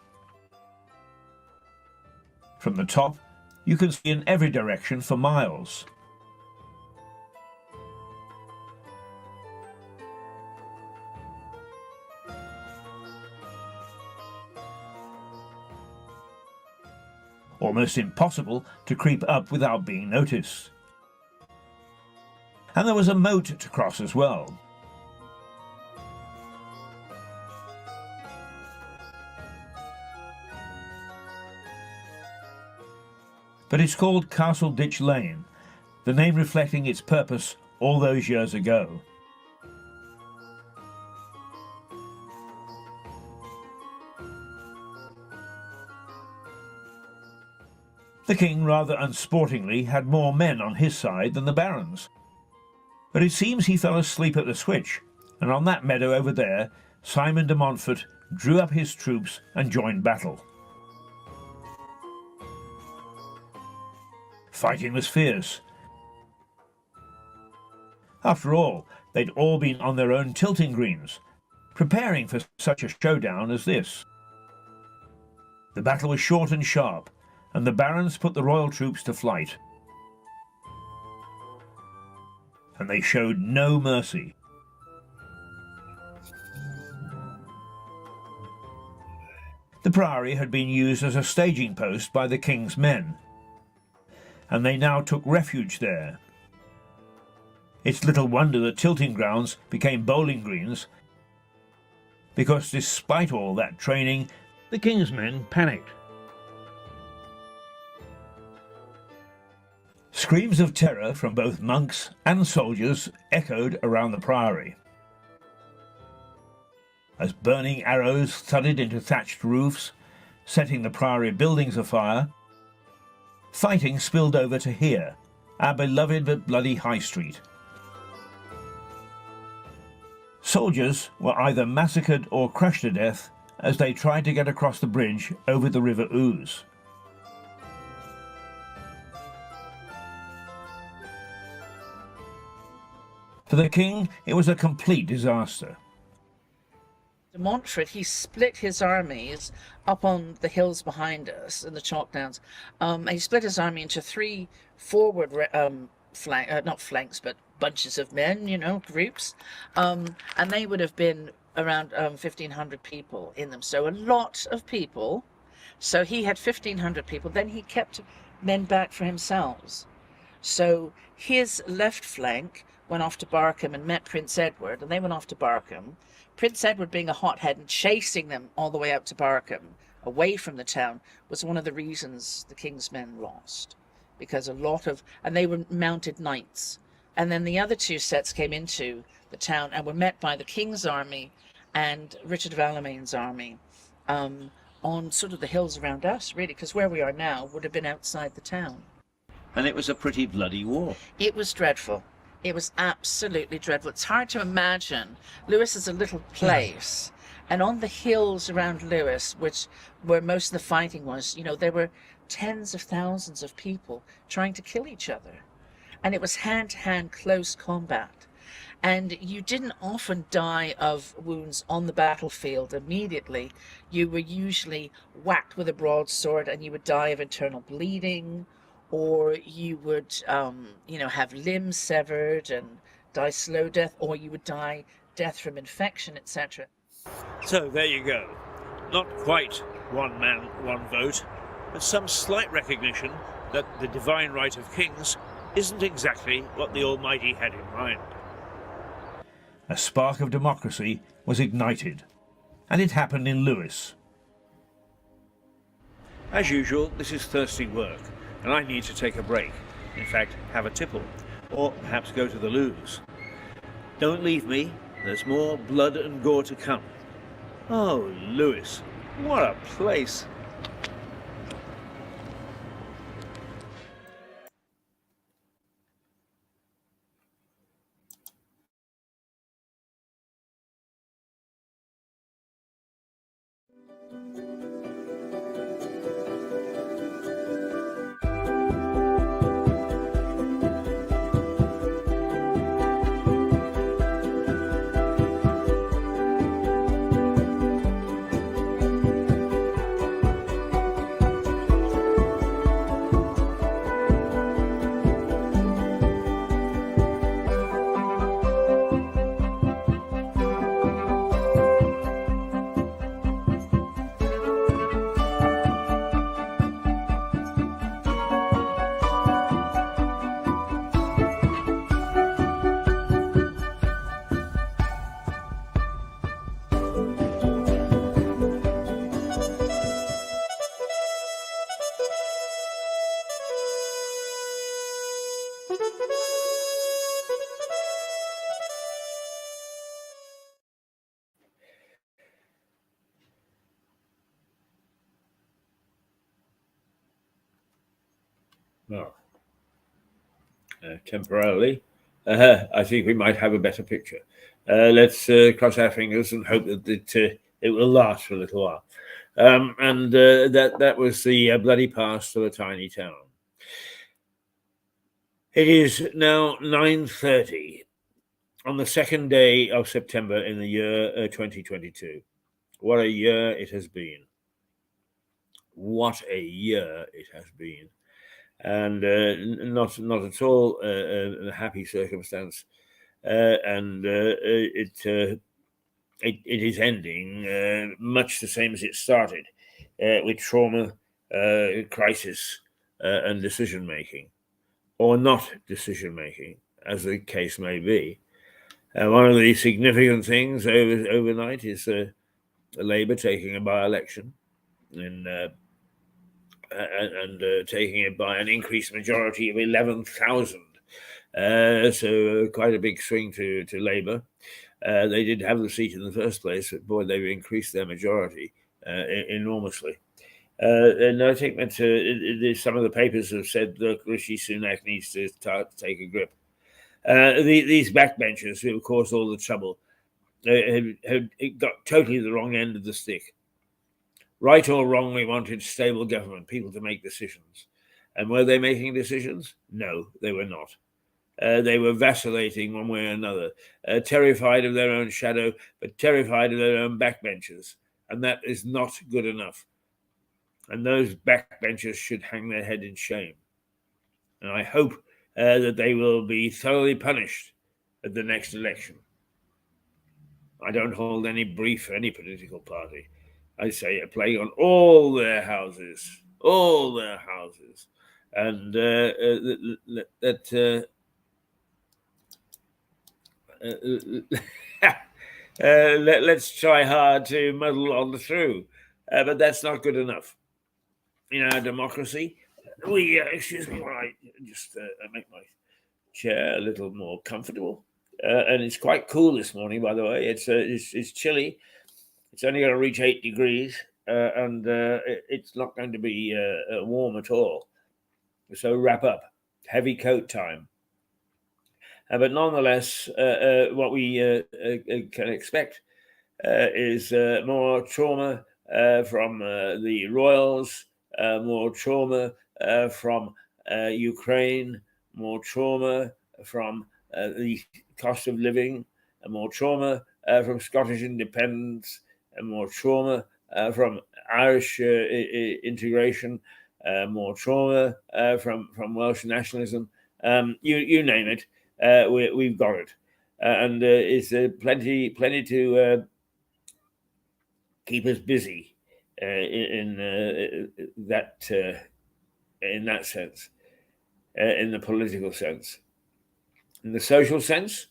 From the top, you can see in every direction for miles. Almost impossible to creep up without being noticed. And there was a moat to cross as well. But it's called Castle Ditch Lane, the name reflecting its purpose all those years ago. The king, rather unsportingly, had more men on his side than the barons. But it seems he fell asleep at the switch, and on that meadow over there, Simon de Montfort drew up his troops and joined battle. Fighting was fierce. After all, they'd all been on their own tilting greens, preparing for such a showdown as this. The battle was short and sharp, and the barons put the royal troops to flight. And they showed no mercy. The priory had been used as a staging post by the king's men, and they now took refuge there. It's little wonder that tilting grounds became bowling greens, because despite all that training, the king's men panicked. Screams of terror from both monks and soldiers echoed around the priory. As burning arrows thudded into thatched roofs, setting the priory buildings afire, fighting spilled over to here, our beloved but bloody High Street. Soldiers were either massacred or crushed to death as they tried to get across the bridge over the River Ouse. For the king, it was a complete disaster. De Montfort, he split his armies up on the hills behind us in the Chalk Downs. He split his army into three forward not flanks, but bunches of men, groups. And they would have been around 1,500 people in them. So a lot of people. So he had 1,500 people. Then he kept men back for himself. So his left flank went off to Barkham and met Prince Edward, and they went off to Barkham. Prince Edward, being a hothead and chasing them all the way up to Barkham, away from the town, was one of the reasons the king's men lost. Because and they were mounted knights. And then the other two sets came into the town and were met by the king's army and Richard of Alameyn's army on sort of the hills around us, really, because where we are now would have been outside the town. And it was a pretty bloody war. It was dreadful. It was absolutely dreadful. It's hard to imagine. Lewes is a little place, And on the hills around Lewis, where most of the fighting was, there were tens of thousands of people trying to kill each other. And it was hand-to-hand close combat. And you didn't often die of wounds on the battlefield immediately. You were usually whacked with a broadsword and you would die of internal bleeding, or you would, have limbs severed and die slow death, or you would die death from infection, etc. So there you go. Not quite one man, one vote, but some slight recognition that the divine right of kings isn't exactly what the Almighty had in mind. A spark of democracy was ignited, and it happened in Lewis. As usual, this is thirsty work, and I need to take a break. In fact, have a tipple, or perhaps go to the loos. Don't leave me, there's more blood and gore to come. Oh, Lewis, what a place! Well, temporarily, I think we might have a better picture. Let's cross our fingers and hope that it will last for a little while. That was the bloody pass to the tiny town. It is now 9:30 on the second day of September in the year 2022. What a year it has been. What a year it has been. And not at all a happy circumstance. It is ending much the same as it started, with trauma, crisis, and decision making, or not decision making, as the case may be. One of the significant things overnight is Labour taking a by-election and taking it by an increased majority of 11,000. So quite a big swing to Labour. They did have the seat in the first place, but boy, they've increased their majority enormously. And I think that some of the papers have said that Rishi Sunak needs to take a grip. These backbenchers who have caused all the trouble had got totally the wrong end of the stick. Right or wrong, we wanted stable government, people to make decisions. And were they making decisions? No, they were not. They were vacillating one way or another, terrified of their own shadow, but terrified of their own backbenchers. And that is not good enough. And those backbenchers should hang their head in shame. And I hope that they will be thoroughly punished at the next election. I don't hold any brief for any political party. I say a plague on all their houses, and let's try hard to muddle on through, but that's not good enough. In our democracy, excuse me while I just make my chair a little more comfortable. And it's quite cool this morning, by the way. It's chilly. It's only going to reach 8 degrees, and it's not going to be warm at all. So wrap up. Heavy coat time. But nonetheless, what we can expect is more trauma from the royals, more trauma from Ukraine, more trauma from the cost of living, and more trauma from Scottish independence, and more trauma from Irish integration, more trauma from Welsh nationalism. You name it, we've got it, and it's plenty to keep us busy in that sense, in the political sense. In the social sense,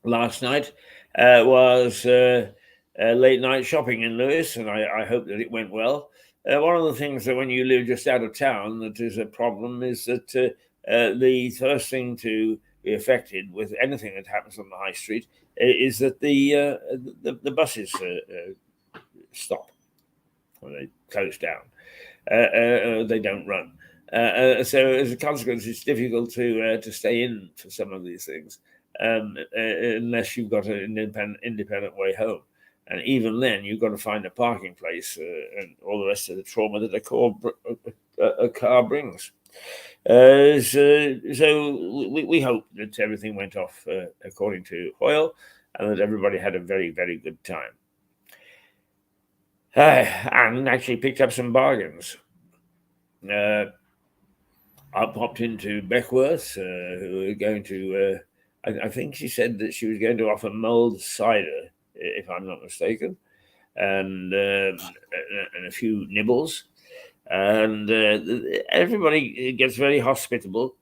last night was late night shopping in Lewis, and I hope that it went well. One of the things that when you live just out of town that is a problem is that the first thing to be affected with anything that happens on the high street is that the buses stop, or they close down, they don't run. So as a consequence, it's difficult to stay in for some of these things unless you've got an independent way home. And even then, you've got to find a parking place and all the rest of the trauma that a car brings. So we hope that everything went off according to Hoyle, and that everybody had a very, very good time. And actually picked up some bargains. I popped into Beckworth, who were going to, I think she said that she was going to offer mulled cider, if I'm not mistaken, and a few nibbles. And everybody gets very hospitable.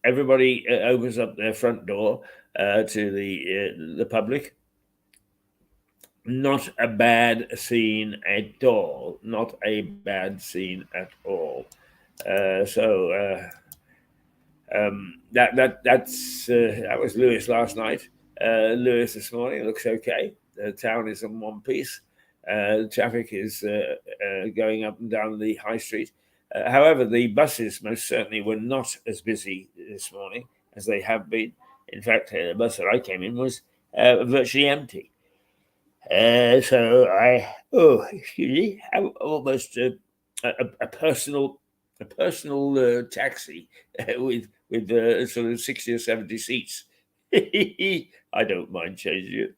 Everybody opens up their front door to the public. Not a bad scene at all. Not a bad scene at all. That was Lewis last night. Lewis this morning looks okay. The town is in one piece. The traffic is going up and down the high street. However, the buses most certainly were not as busy this morning as they have been. In fact, the bus that I came in was virtually empty. So I have almost a personal taxi with sort of 60 or 70 seats. I don't mind changing it.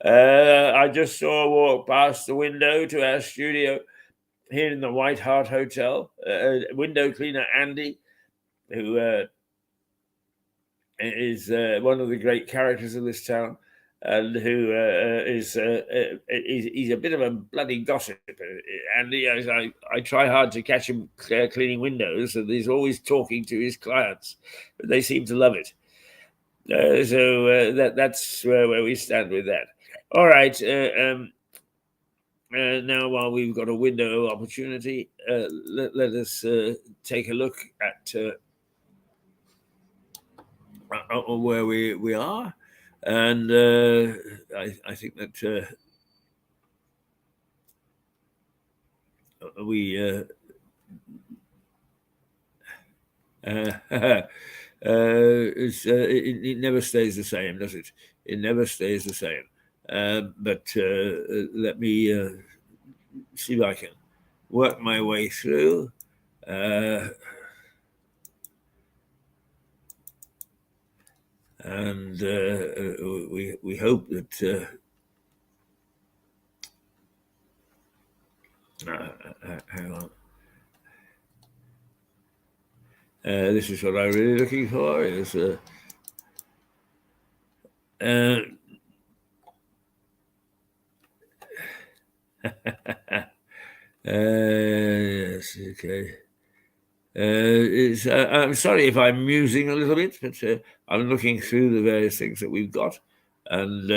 I just saw a walk past the window to our studio here in the White Hart Hotel. Window cleaner Andy, who is one of the great characters of this town, and who he's a bit of a bloody gossip. Andy, I try hard to catch him cleaning windows, and he's always talking to his clients, but they seem to love it. So that's where we stand with that. All right. Now, while we've got a window of opportunity, let us take a look at where we are. And I think that it never stays the same, does it? It never stays the same. But let me see if I can work my way through. And we hope that hang on. This is what I'm really looking for. Is yes, okay. I'm sorry if I'm musing a little bit, but I'm looking through the various things that we've got, and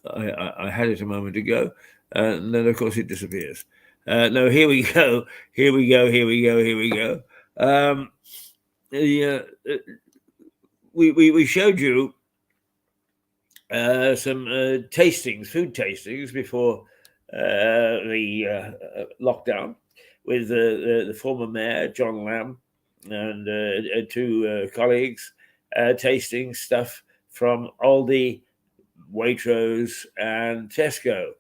I had it a moment ago, and then of course it disappears. No, here we go. We showed you some food tastings before the lockdown, with the former mayor, John Lamb, and two colleagues tasting stuff from Aldi, Waitrose, and Tesco.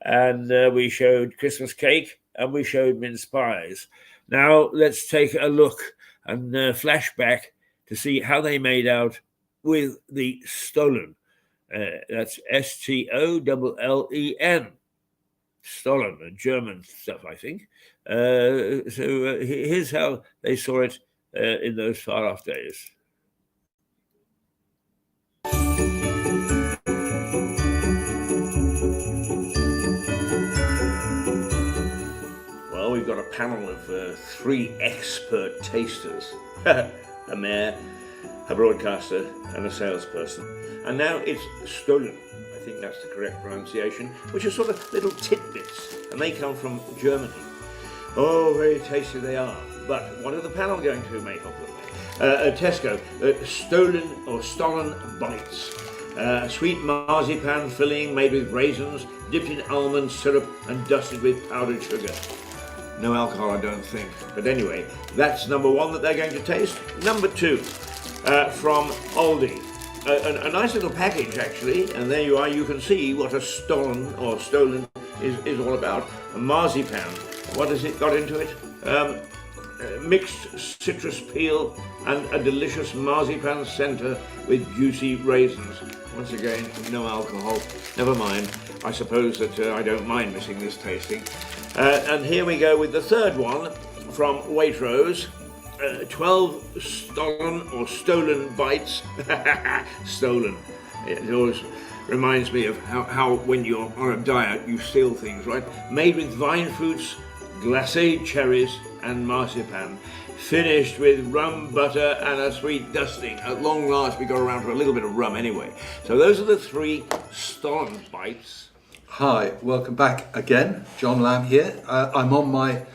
And we showed Christmas cake and we showed mince pies. Now let's take a look and flashback to see how they made out with the Stollen. That's Stollen. Stollen, German stuff, I think. So here's how they saw it in those far-off days. Well, we've got a panel of 3 expert tasters, a mayor, a broadcaster, and a salesperson. And now it's Stollen. I think that's the correct pronunciation, which are sort of little tidbits, and they come from Germany. Oh, very tasty they are. But what are the panel going to make of them? Tesco, Stollen bites. Sweet marzipan filling made with raisins, dipped in almond syrup and dusted with powdered sugar. No alcohol, I don't think. But anyway, that's number 1 that they're going to taste. Number 2, from Aldi. A nice little package, actually, and there you are. You can see what a Stollen is all about. A marzipan. What has it got into it? Mixed citrus peel and a delicious marzipan centre with juicy raisins. Once again, no alcohol. Never mind. I suppose that I don't mind missing this tasting. And here we go with the third one from Waitrose. 12 Stollen bites. Stollen. It always reminds me of how when you're on a diet you steal things, right? Made with vine fruits, glacé cherries and marzipan. Finished with rum, butter and a sweet dusting. At long last we got around to a little bit of rum anyway. So those are the 3 Stollen bites. Hi, welcome back again. John Lamb here. I'm on my, I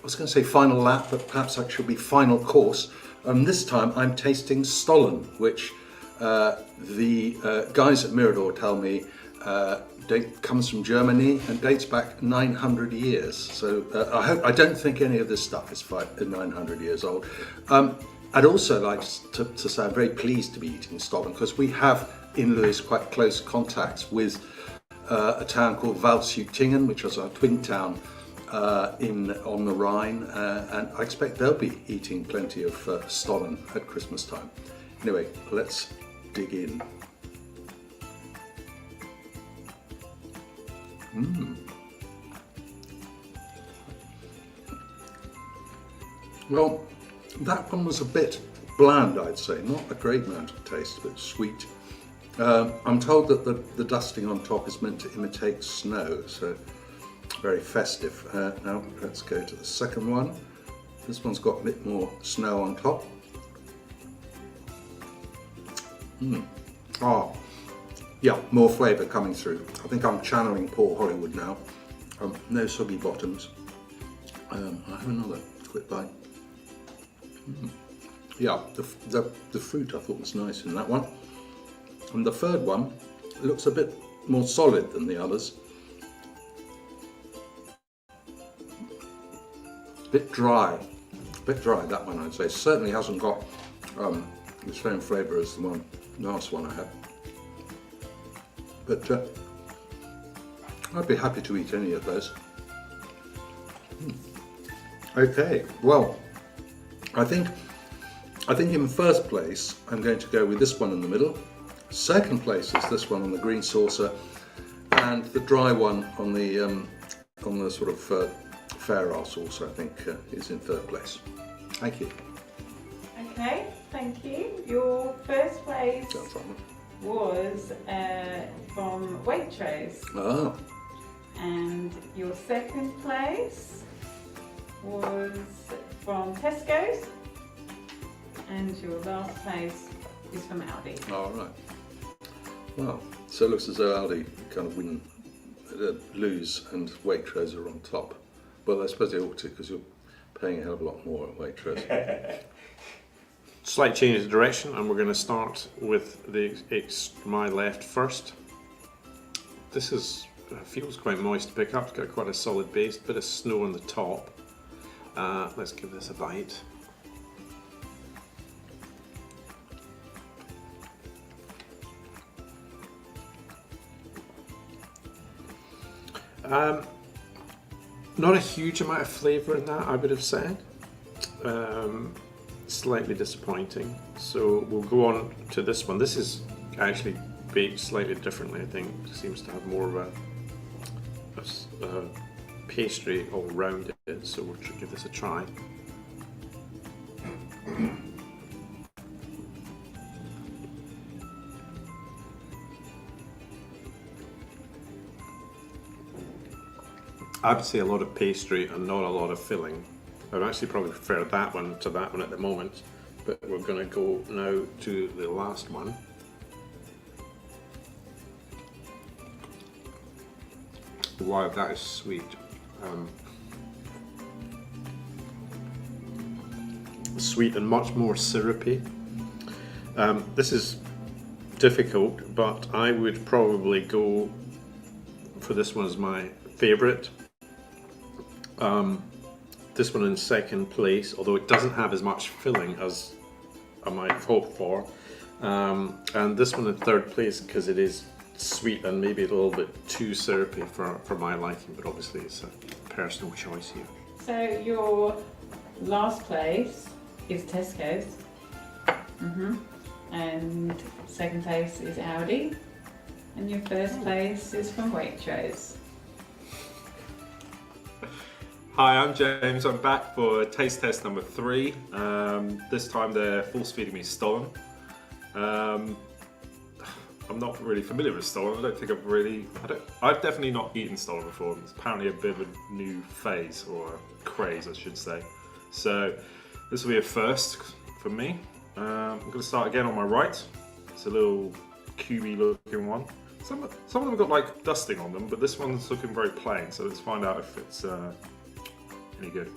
was going to say final lap, but perhaps that should be final course. This time I'm tasting Stollen, which the guys at Mirador tell me comes from Germany and dates back 900 years. So I don't think any of this stuff is 900 years old. I'd also like to say I'm very pleased to be eating Stollen because we have in Lewes quite close contacts with a town called Waldshutingen, which is our twin town on the Rhine, and I expect they'll be eating plenty of Stollen at Christmas time. Anyway, let's dig in. Well, that one was a bit bland, I'd say. Not a great amount of taste, but sweet. I'm told that the dusting on top is meant to imitate snow, so very festive. Now let's go to the second one. This one's got a bit more snow on top. Yeah, more flavour coming through. I think I'm channeling Paul Hollywood now. No soggy bottoms. I have another quick bite. Yeah, the fruit I thought was nice in that one. And the third one looks a bit more solid than the others. Bit dry, that one I'd say. Certainly hasn't got the same flavour as the last one I had. But I'd be happy to eat any of those. Okay, well, I think in first place I'm going to go with this one in the middle. Second place is this one on the green saucer, and the dry one on the sort of Fair saucer, I think, is in third place. Thank you. Okay, thank you. Your first place was from Waitrose. Oh. And your second place was from Tesco's. And your last place is from Aldi. All right. Well, so it looks as though Aldi kind of lose and Waitrose are on top. Well, I suppose they ought to, because you're paying a hell of a lot more at Waitrose. Slight change of direction, and we're going to start with my left first. This feels quite moist to pick up. It's got quite a solid base, bit of snow on the top. Let's give this a bite. Not a huge amount of flavour in that, I would have said. Slightly disappointing. So we'll go on to this one. This is actually baked slightly differently, I think. It seems to have more of a pastry all around it, so we'll give this a try. I would say a lot of pastry and not a lot of filling. I would actually probably prefer that one to that one at the moment, but we're going to go now to the last one. Wow, that is sweet. Sweet and much more syrupy. This is difficult, but I would probably go for this one as my favourite. This one in second place, although it doesn't have as much filling as I might have hoped for. And this one in third place because it is sweet and maybe a little bit too syrupy for my liking, but obviously it's a personal choice here. So your last place is Tesco's. And second place is Aldi. And your first place is from Waitrose. Hi, I'm James. I'm back for taste test number 3. This time they're force feeding me Stollen. I'm not really familiar with Stollen. I don't think I've definitely not eaten Stollen before. It's apparently a bit of a new phase, or a craze, I should say. So this will be a first for me. I'm going to start again on my right. It's a little cubey looking one. Some of them have got like dusting on them, but this one's looking very plain. So let's find out if it's any good.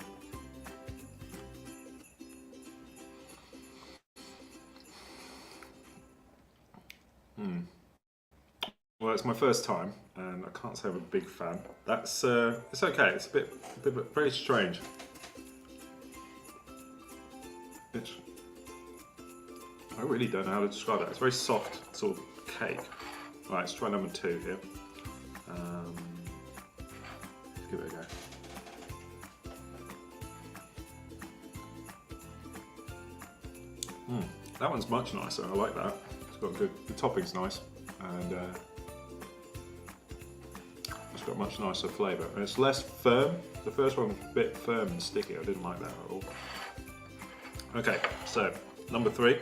Well, it's my first time, and I can't say I'm a big fan. That's it's okay. It's a bit very strange. I really don't know how to describe it. It's very soft, sort of cake. Right, let's try number 2 here. Let's give it a go. That one's much nicer. I like that. It's got good. The topping's nice, and it's got much nicer flavour. And it's less firm. The first one was a bit firm and sticky. I didn't like that at all. Okay, so number 3.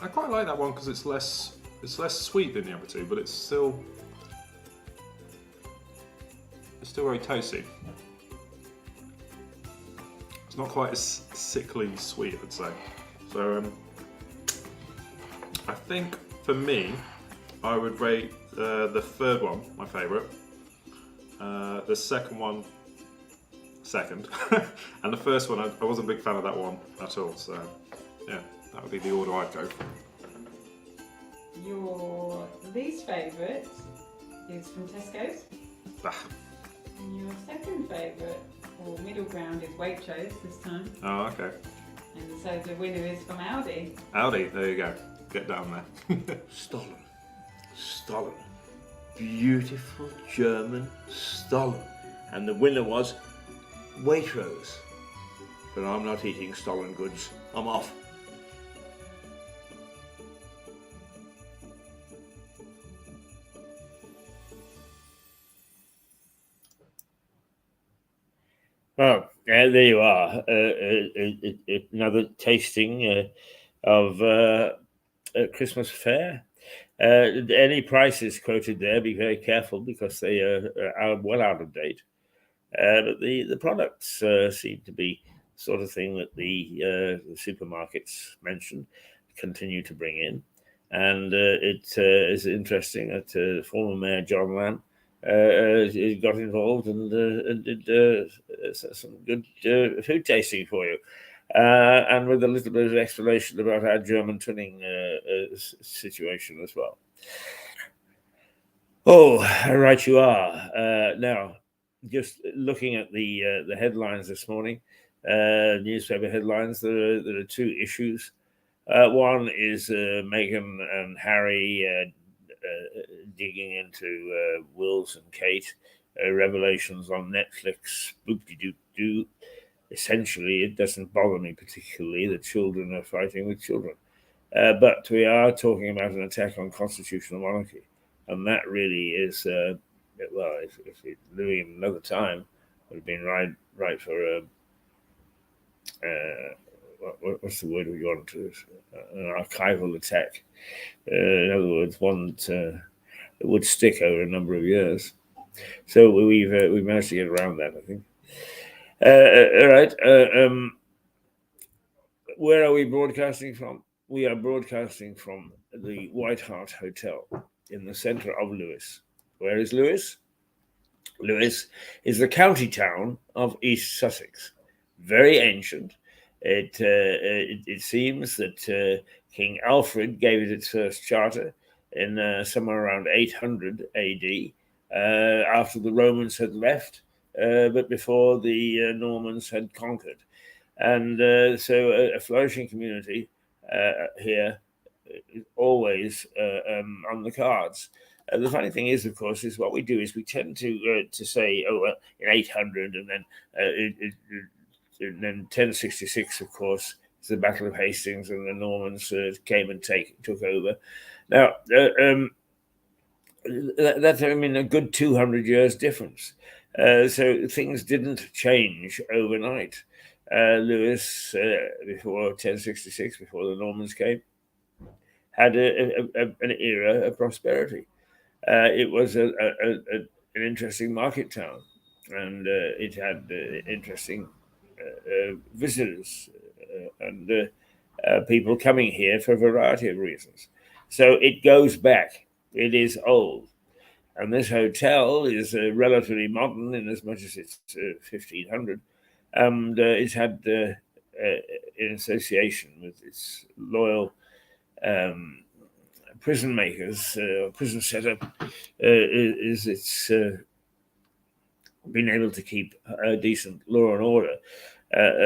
I quite like that one because it's less sweet than the other two, but it's still very tasty. It's not quite as sickly sweet, I'd say. So I think for me, I would rate the third one my favourite, the second one second, and the first one I wasn't a big fan of that one at all. So yeah, that would be the order I'd go for. Your least favourite is from Tesco's. Bah. And your second favourite, or middle ground, is Waitrose this time. Oh, okay. And so the winner is from Aldi. Aldi, there you go. Get down there. Stollen. Beautiful German Stollen. And the winner was Waitrose. But I'm not eating Stollen goods. I'm off. Well, there you are. Another tasting of Christmas fare. Any prices quoted there, be very careful because they are well out of date. But the products seem to be the sort of thing that the supermarkets mentioned, continue to bring in. And it is interesting that former Mayor John Lamb got involved and did some good food tasting for you, and with a little bit of explanation about our German twinning situation as well. Oh, right you are. Now, just looking at the headlines this morning, newspaper headlines, there are two issues. One is Meghan and Harry digging into Wills and Kate, revelations on Netflix, boop-de-doop-doo. Essentially, it doesn't bother me particularly that children are fighting with children. But we are talking about an attack on constitutional monarchy. And that really is, well, if it living in another time, would have been right for what's the word we want to an archival attack. In other words, one that would stick over a number of years. So we've managed to get around that, I think. All right. Where are we broadcasting from? We are broadcasting from the White Hart Hotel in the center of Lewes. Where is Lewes? Lewes is the county town of East Sussex. Very ancient. It seems that King Alfred gave it its first charter in somewhere around 800 AD, after the Romans had left, but before the Normans had conquered. And so a flourishing community here is always on the cards. The funny thing is, of course, is what we do is we tend to say, oh, well, in 800, and then 1066, of course, is the Battle of Hastings, and the Normans came and took over. Now, that's, I mean, a good 200 years difference. So things didn't change overnight. Lewes, before 1066, before the Normans came, had an era of prosperity. It was an interesting market town, and it had interesting visitors and people coming here for a variety of reasons. So it goes back. It is old. And this hotel is relatively modern in as much as it's 1500. And it's had, in association with its loyal prison makers, prison setup, is it's been able to keep a decent law and order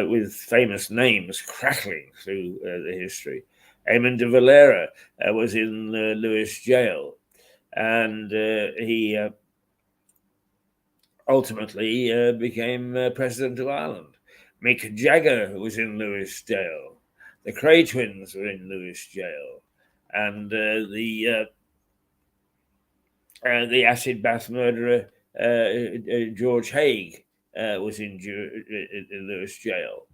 with famous names crackling through the history. Eamon de Valera was in Lewes jail, and he ultimately became president of Ireland. Mick Jagger was in Lewes jail. The Kray twins were in Lewes jail, and the acid bath murderer George Haigh was in Lewes jail.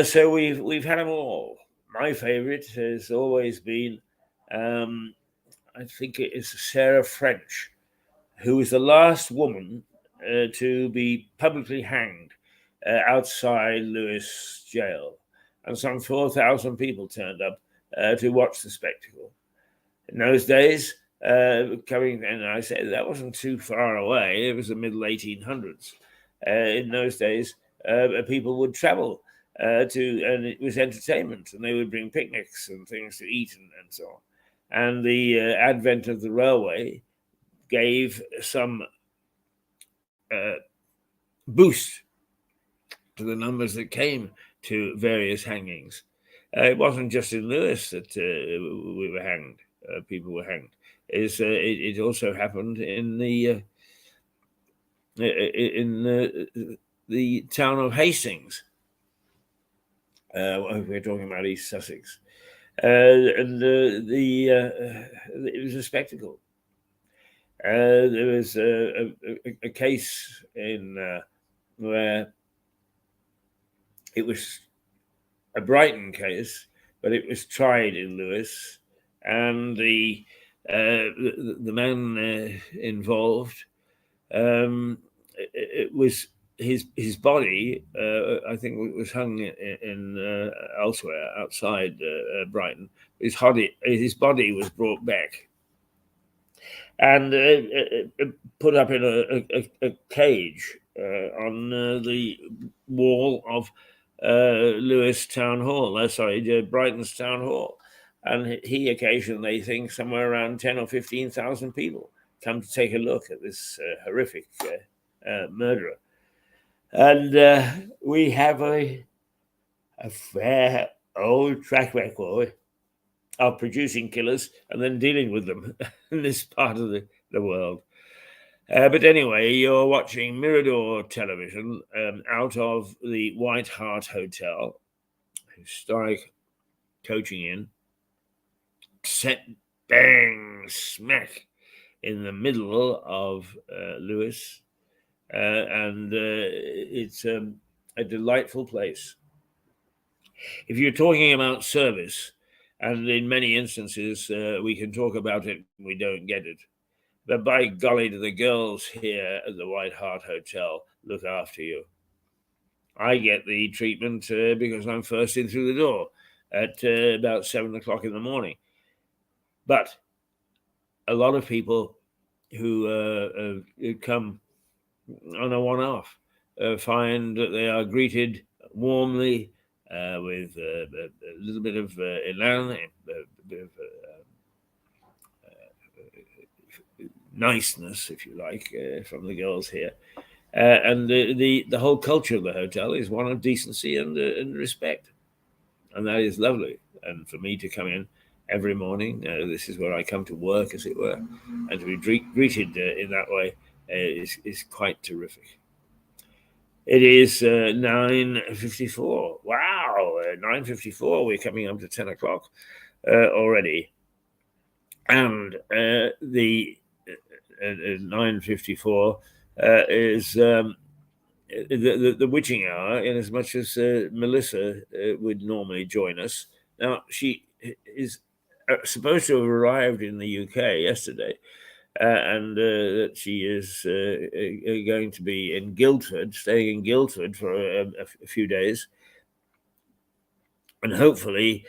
So we've had them all. My favourite has always been, I think it is Sarah French, who was the last woman to be publicly hanged outside Lewes jail, and some 4,000 people turned up to watch the spectacle. In those days, and I say that wasn't too far away. It was the middle 1800s. In those days, people would travel and it was entertainment, and they would bring picnics and things to eat and so on. And the advent of the railway gave some boost to the numbers that came to various hangings. It wasn't just in Lewes that we were hanged. People were hanged. It also happened in the town of Hastings. We're talking about East Sussex, and it was a spectacle. There was a case in where it was a Brighton case, but it was tried in Lewes, and the man involved, it was his body. I think was hung in elsewhere outside Brighton. His body was brought back and put up in a cage on the wall of Lewes Town Hall. Brighton's Town Hall, and he occasionally, I think, somewhere around 10 or 15,000 people come to take a look at this horrific murderer. And we have a fair old track record of producing killers and then dealing with them in this part of the world. But anyway, you're watching Mirador Television out of the White Hart Hotel, historic Coaching Inn, set bang smack in the middle of Lewes, and it's a delightful place. If you're talking about service, and in many instances we can talk about it, we don't get it. But by golly, do the girls here at the White Hart Hotel look after you. I get the treatment because I'm first in through the door at about 7 o'clock in the morning. But a lot of people who come on a one-off find that they are greeted warmly with a little bit of elan, a bit of niceness, if you like, from the girls here. And the whole culture of the hotel is one of decency and respect. And that is lovely. And for me to come in every morning, this is where I come to work, as it were, and to be greeted in that way is quite terrific. It is 9:54. Wow, 9:54. We're coming up to 10 o'clock already. And the 9:54 is the witching hour, in as much as Melissa would normally join us. Now, she is supposed to have arrived in the UK yesterday, and that she is going to be in Guildford, staying in Guildford for a few days. And hopefully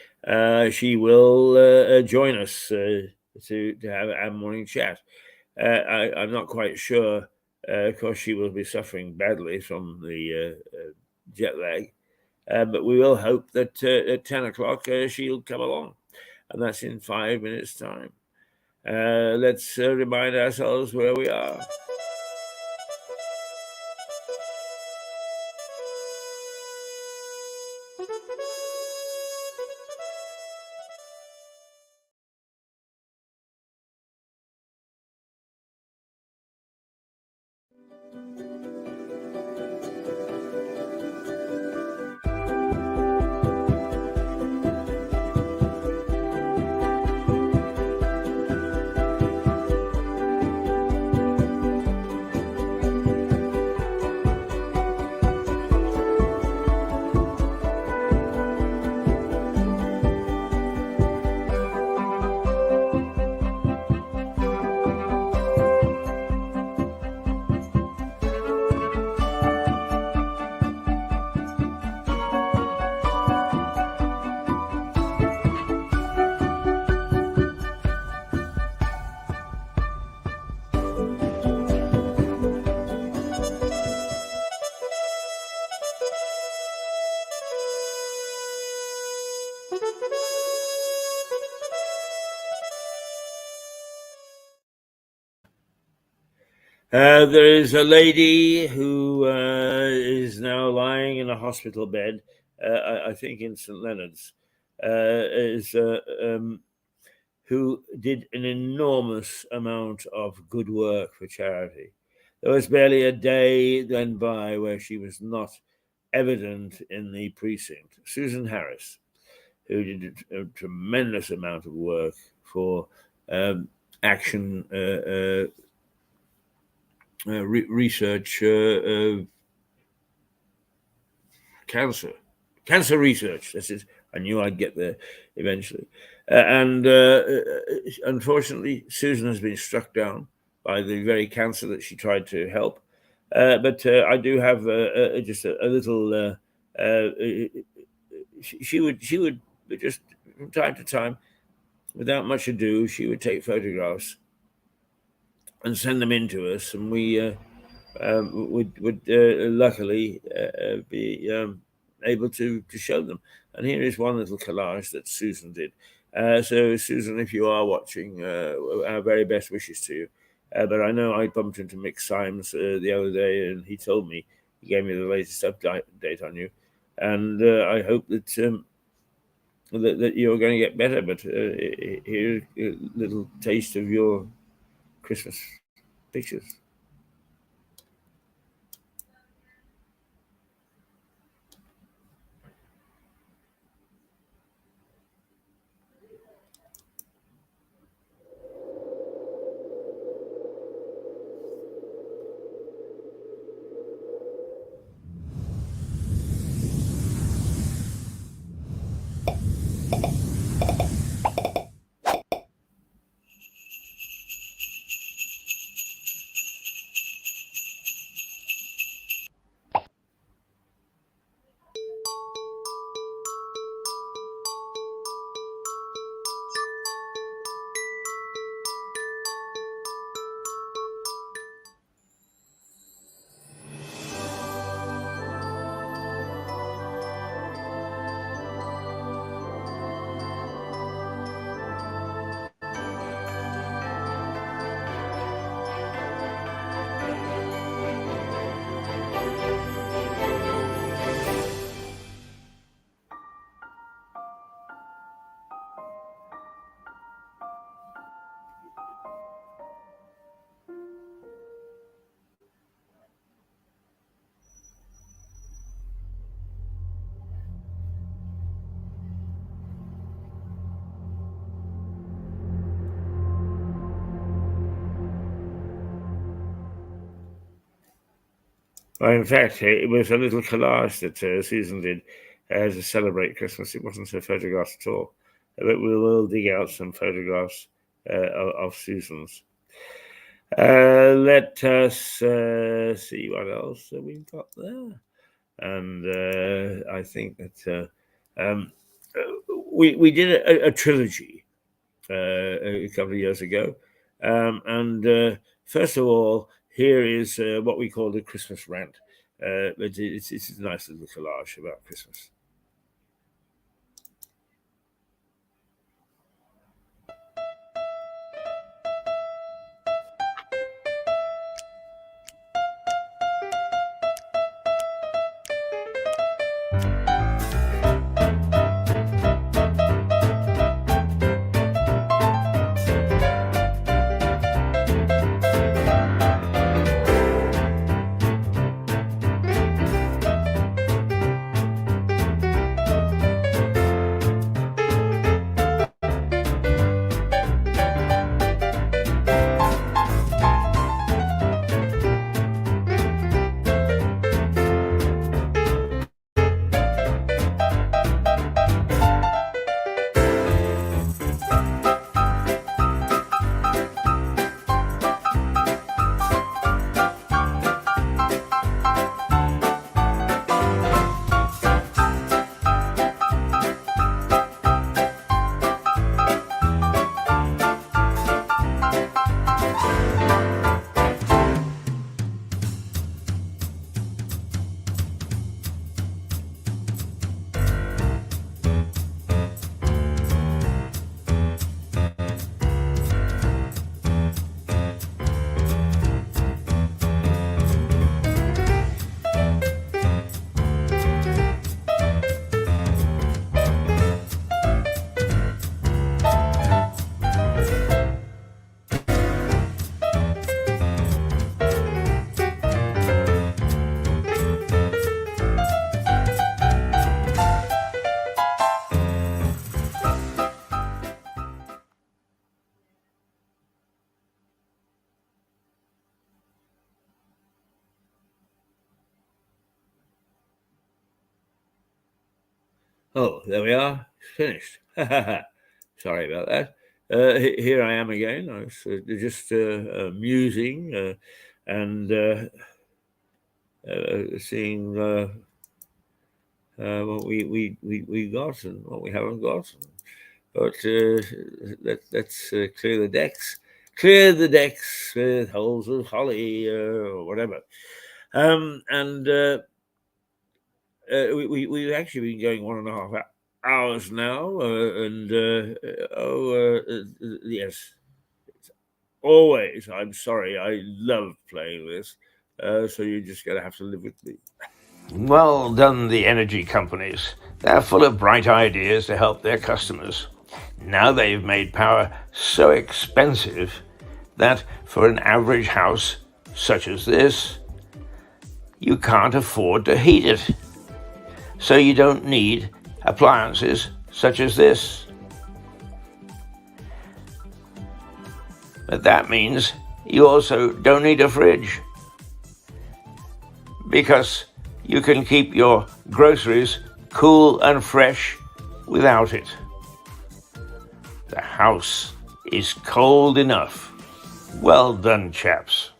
she will join us to have our morning chat. I'm not quite sure, of course, she will be suffering badly from the jet lag, but we will hope that at 10 o'clock she'll come along, and that's in 5 minutes' time. Let's remind ourselves where we are. There is a lady who is now lying in a hospital bed, I think in St. Leonard's, who did an enormous amount of good work for charity. There was barely a day went by where she was not evident in the precinct. Susan Harris, who did a tremendous amount of work for Action research, cancer research. This is, I knew I'd get there eventually. And unfortunately, Susan has been struck down by the very cancer that she tried to help. But I do have just a little. She would just from time to time, without much ado, she would take photographs and send them in to us, and we would luckily be able to show them. And here is one little collage that Susan did. So, Susan, if you are watching, our very best wishes to you. But I know I bumped into Mick Symes the other day, and he told me, he gave me the latest update on you, and I hope that that you're going to get better. But here's a little taste of your Christmas pictures. Well, in fact, it was a little collage that Susan did to celebrate Christmas. It wasn't her photographs at all. But we will dig out some photographs of Susan's. Let us see what else we've got there. And I think that we did a trilogy a couple of years ago. And first of all, here is what we call the Christmas rant. But it's a nice little collage about Christmas. Oh, there we are. Finished. Sorry about that. Here I am again. I was just musing and seeing what we got and what we haven't got. But let's clear the decks. Clear the decks with holes of holly or whatever. We've actually been going 1.5 hours now, yes, always. I'm sorry. I love playing this. So you're just going to have to live with me. Well done, the energy companies. They're full of bright ideas to help their customers. Now they've made power so expensive that for an average house such as this, you can't afford to heat it. So you don't need appliances such as this. But that means you also don't need a fridge, because you can keep your groceries cool and fresh without it. The house is cold enough. Well done, chaps.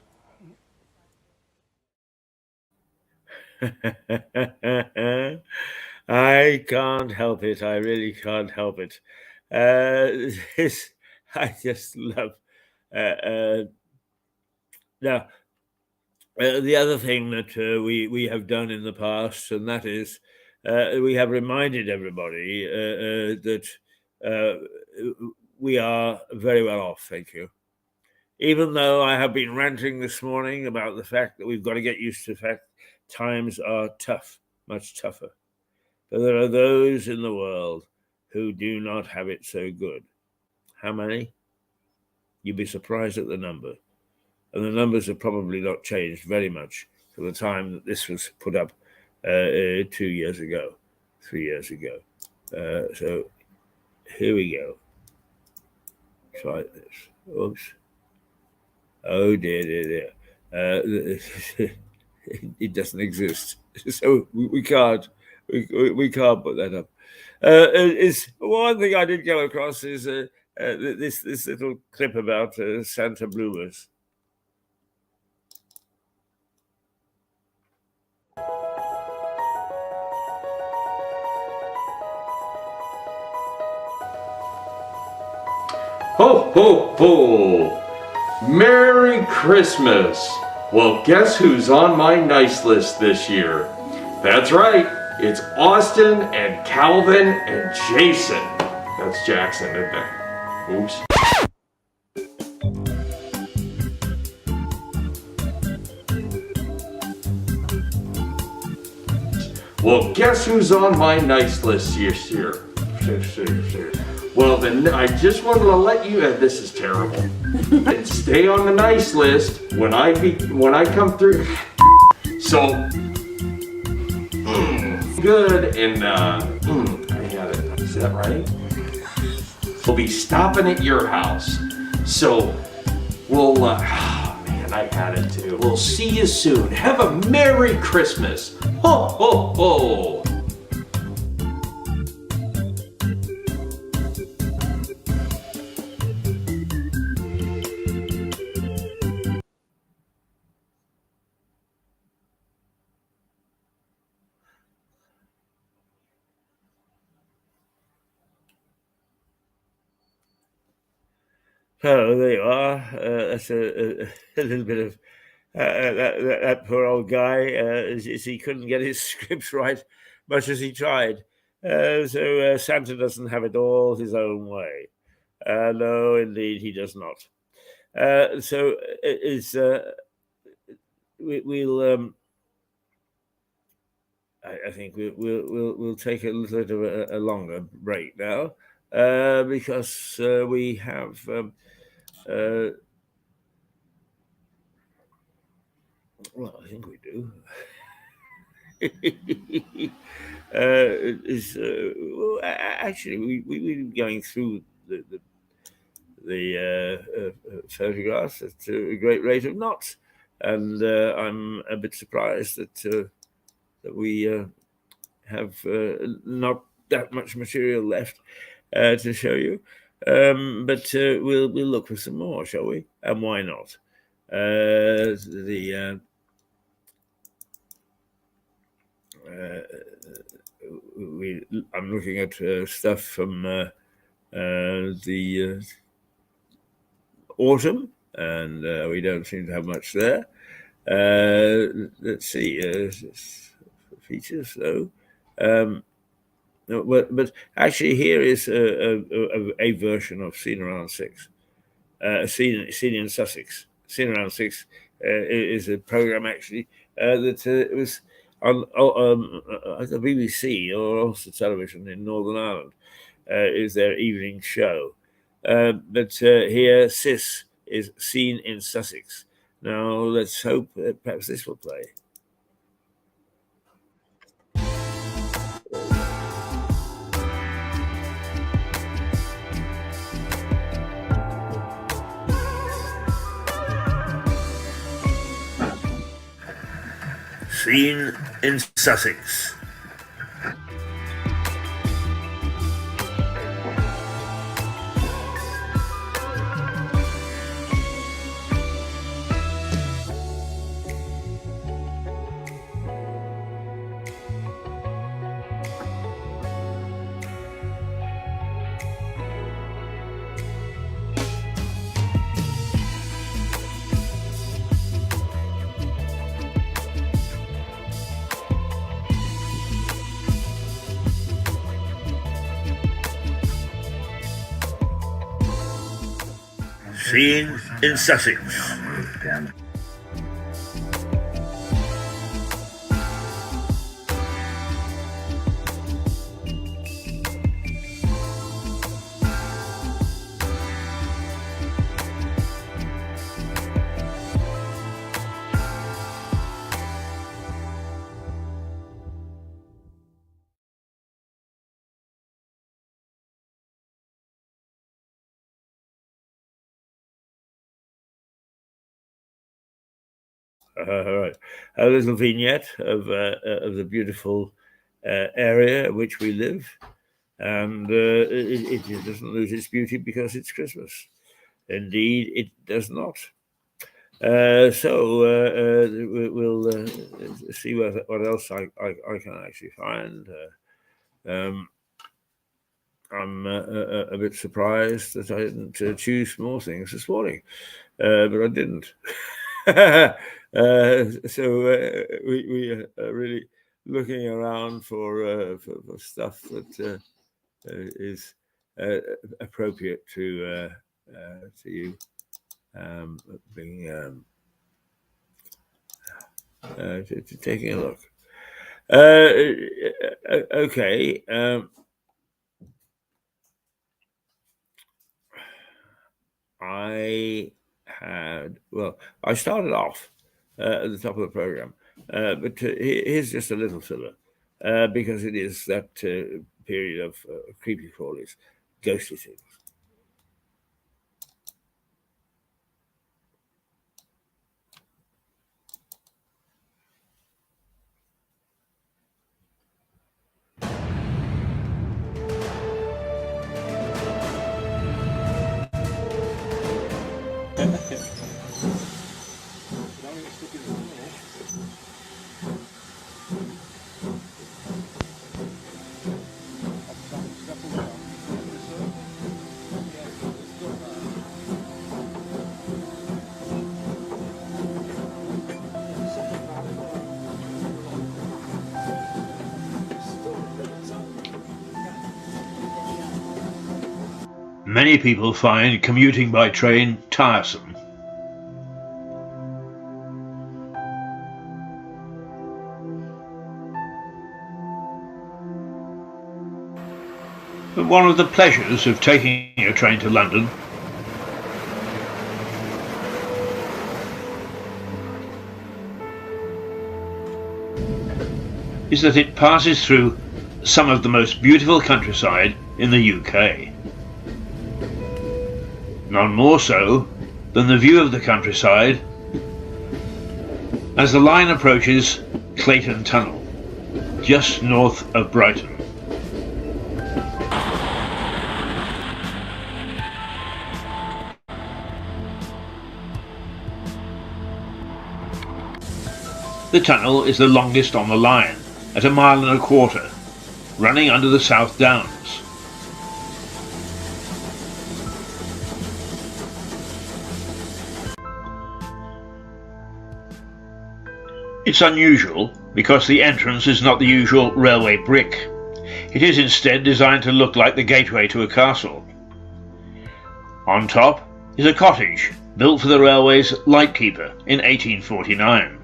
I can't help it. I really can't help it. I just love. Now, the other thing that we have done in the past, and that is we have reminded everybody that we are very well off, thank you. Even though I have been ranting this morning about the fact that we've got to get used to the fact times are tough, much tougher. But there are those in the world who do not have it so good. How many? You'd be surprised at the number. And the numbers have probably not changed very much from the time that this was put up 2 years ago, 3 years ago. So here we go. Try this. Oops. Oh dear. It doesn't exist. So we can't put that up. Is one thing I did come across is this little clip about Santa bloomers. Ho, ho, ho! Merry Christmas! Well, guess who's on my nice list this year? That's right, it's Austin and Calvin and Jason. That's Jackson, isn't it? Oops. Well, guess who's on my nice list this year? Well, then I just wanted to let you. This is terrible. And stay on the nice list when I come through. So good, and I got it. Is that right? We'll be stopping at your house. So we'll. Man, I had it too. We'll see you soon. Have a Merry Christmas. Ho ho ho. Oh, there you are. That's a little bit of that poor old guy. As he couldn't get his scripts right, much as he tried. So Santa doesn't have it all his own way. No, indeed, he does not. So we'll. I think we'll take a little bit of a longer break now, because we have. Well, I think we do. Well, actually, we've been going through the photographs at a great rate of knots, and I'm a bit surprised that we have not that much material left to show you. But we'll look for some more, shall we? And why not? I'm looking at stuff from the autumn, and we don't seem to have much there. Let's see, features though. But actually, here is a version of Scene Around 6. Scene in Sussex. Scene Around Six is a program actually that was on the BBC or Ulster Television in Northern Ireland. Is their evening show. But here, Sis is Scene in Sussex. Now, let's hope perhaps this will play. Scene in Sussex. Scene in Sussex. All right, a little vignette of the beautiful area in which we live, and it doesn't lose its beauty because it's Christmas. Indeed, it does not. We'll see what else I can actually find. I'm a bit surprised that I didn't choose more things this morning, but I didn't. We are really looking around for stuff that is appropriate to you. To taking a look. Okay. I started off at the top of the program, but here's just a little filler, because it is that period of creepy crawlies, ghostly things. Many people find commuting by train tiresome. But one of the pleasures of taking a train to London is that it passes through some of the most beautiful countryside in the UK. None more so than the view of the countryside as the line approaches Clayton Tunnel, just north of Brighton. The tunnel is the longest on the line, at 1.25 miles, running under the South Downs. It's unusual because the entrance is not the usual railway brick. It is instead designed to look like the gateway to a castle. On top is a cottage built for the railway's lightkeeper in 1849.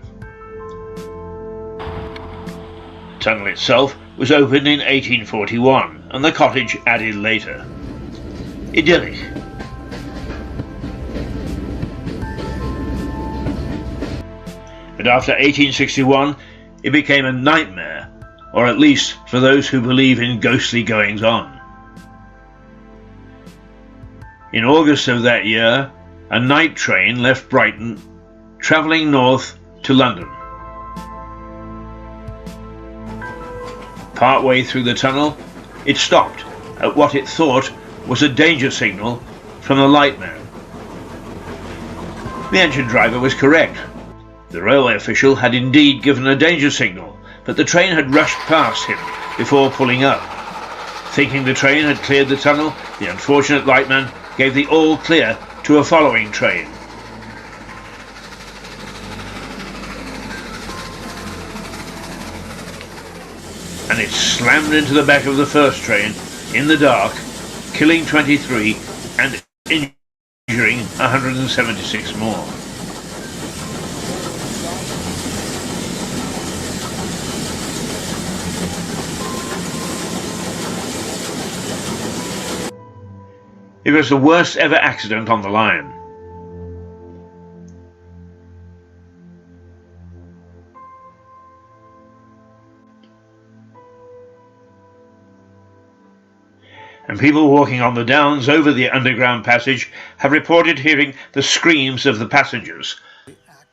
The tunnel itself was opened in 1841 and the cottage added later. Idyllic. But after 1861 it became a nightmare, or at least for those who believe in ghostly goings-on. In August of that year, a night train left Brighton, travelling north to London. Partway through the tunnel, it stopped at what it thought was a danger signal from the lightman. The engine driver was correct. The railway official had indeed given a danger signal, but the train had rushed past him before pulling up. Thinking the train had cleared the tunnel, the unfortunate lightman gave the all clear to a following train. And it slammed into the back of the first train in the dark, killing 23 and injuring 176 more. It was the worst ever accident on the line. And people walking on the downs over the underground passage have reported hearing the screams of the passengers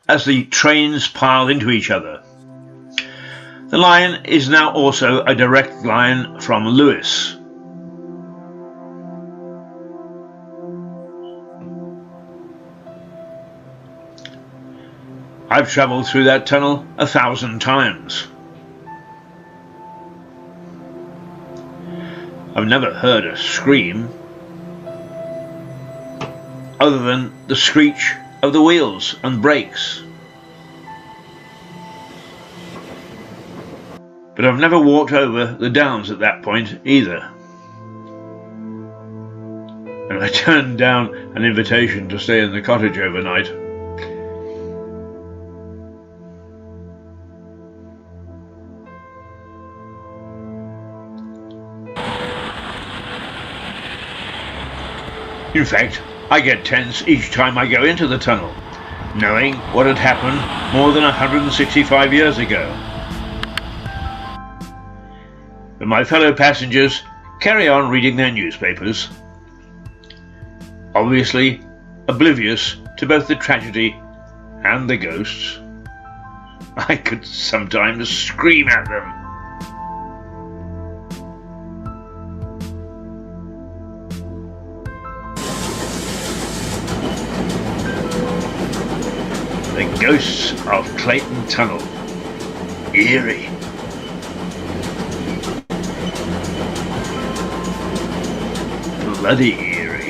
as the trains piled into each other. The line is now also a direct line from Lewes. I've travelled through that tunnel 1,000 times. I've never heard a scream other than the screech of the wheels and brakes. But I've never walked over the downs at that point either. And I turned down an invitation to stay in the cottage overnight. In fact, I get tense each time I go into the tunnel, knowing what had happened more than 165 years ago. But my fellow passengers carry on reading their newspapers, obviously oblivious to both the tragedy and the ghosts. I could sometimes scream at them. The ghosts of Clayton Tunnel. Eerie. Bloody eerie.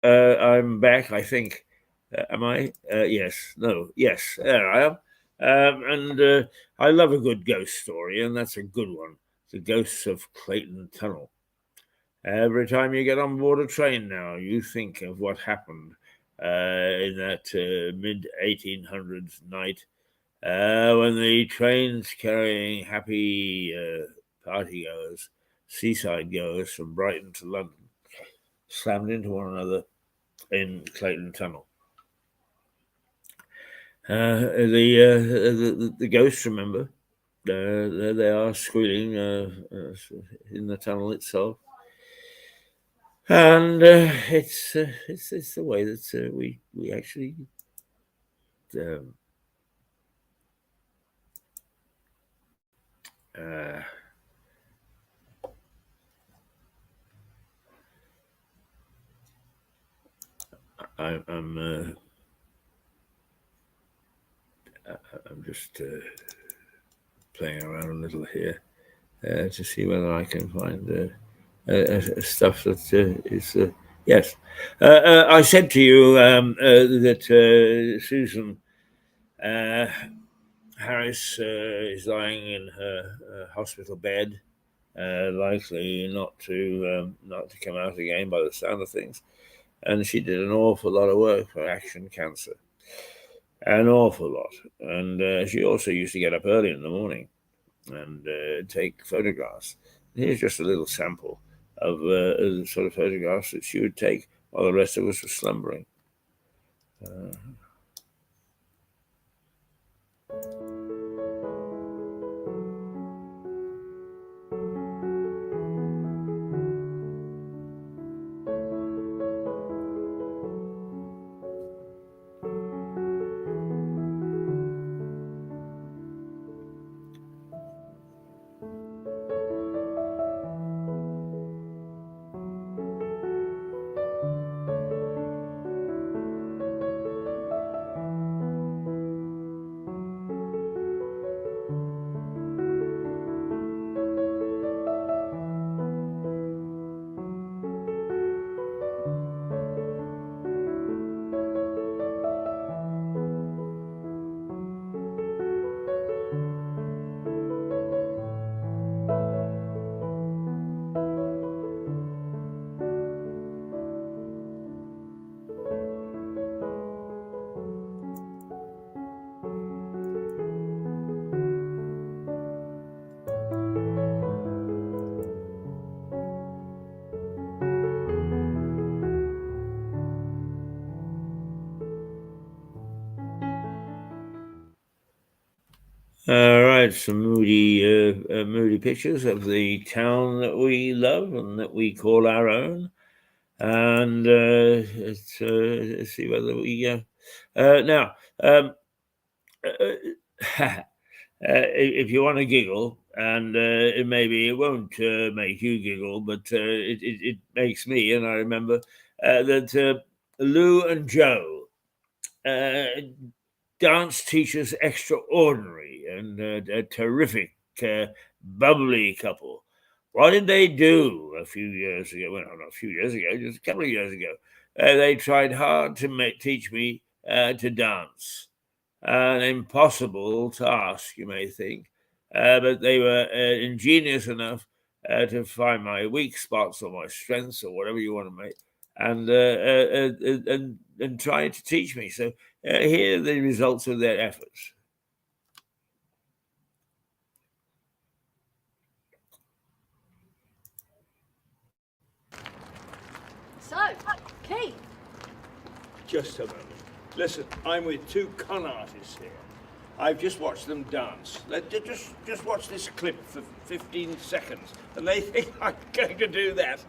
I'm back, I think. Am I? Yes. No. Yes. There I am. And I love a good ghost story, and that's a good one. The Ghosts of Clayton Tunnel. Every time you get on board a train now, you think of what happened in that mid 1800s night when the trains carrying happy partygoers, seaside goers from Brighton to London, slammed into one another in Clayton Tunnel. The ghosts, remember, there they are squealing in the tunnel itself, and it's the way that we actually I'm just playing around a little here to see whether I can find stuff that is. Yes, I said to you that Susan Harris is lying in her hospital bed, likely not to come out again by the sound of things. And she did an awful lot of work for Action Cancer. An awful lot. And she also used to get up early in the morning and take photographs. Here's just a little sample of the sort of photographs that she would take while the rest of us were slumbering. All right, some moody pictures of the town that we love and that we call our own, and let's see whether we now. If you want to giggle, and maybe it won't make you giggle, but it makes me, and I remember that Lou and Joe. Dance teachers extraordinary and a terrific, bubbly couple. What did they do a few years ago? Well, not a few years ago, just a couple of years ago. They tried hard to teach me to dance. An impossible task, you may think, but they were ingenious enough to find my weak spots or my strengths or whatever you want to make, and trying to teach me. So here are the results of their efforts. So, Keith. Just a moment. Listen, I'm with two con artists here. I've just watched them dance. Just watch this clip for 15 seconds, and they think I'm going to do that.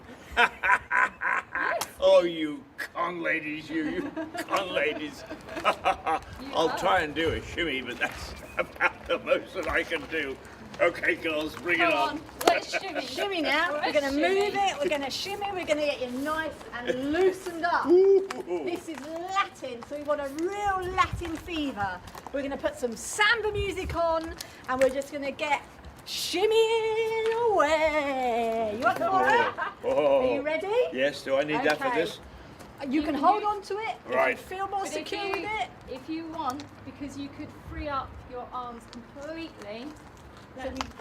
Oh, you con ladies, you con ladies. I'll try and do a shimmy, but that's about the most that I can do. Okay, girls, bring it on. Let's shimmy. Shimmy now. We're going to move it. We're going to shimmy. We're going to get you nice and loosened up. This is Latin, so we want a real Latin fever. We're going to put some samba music on, and we're just going to get shimmying away. You up for it? Are you ready? Yes, do I need that for this? You can hold on to it. Right. If you feel more secure with it. If you want, because you could free up your arms completely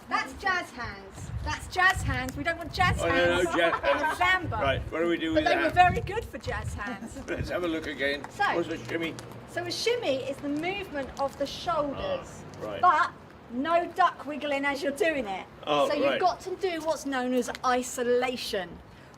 That's jazz hands. That's jazz hands. We don't want jazz Oh, hands no, jazz in a hands. samba. Right, what do we do But with they were that? very good for jazz hands. Let's have a look again. So- What's a shimmy? So a shimmy is the movement of the shoulders, right. but no duck wiggling as you're doing it. Oh, so you've right. got to do what's known as isolation,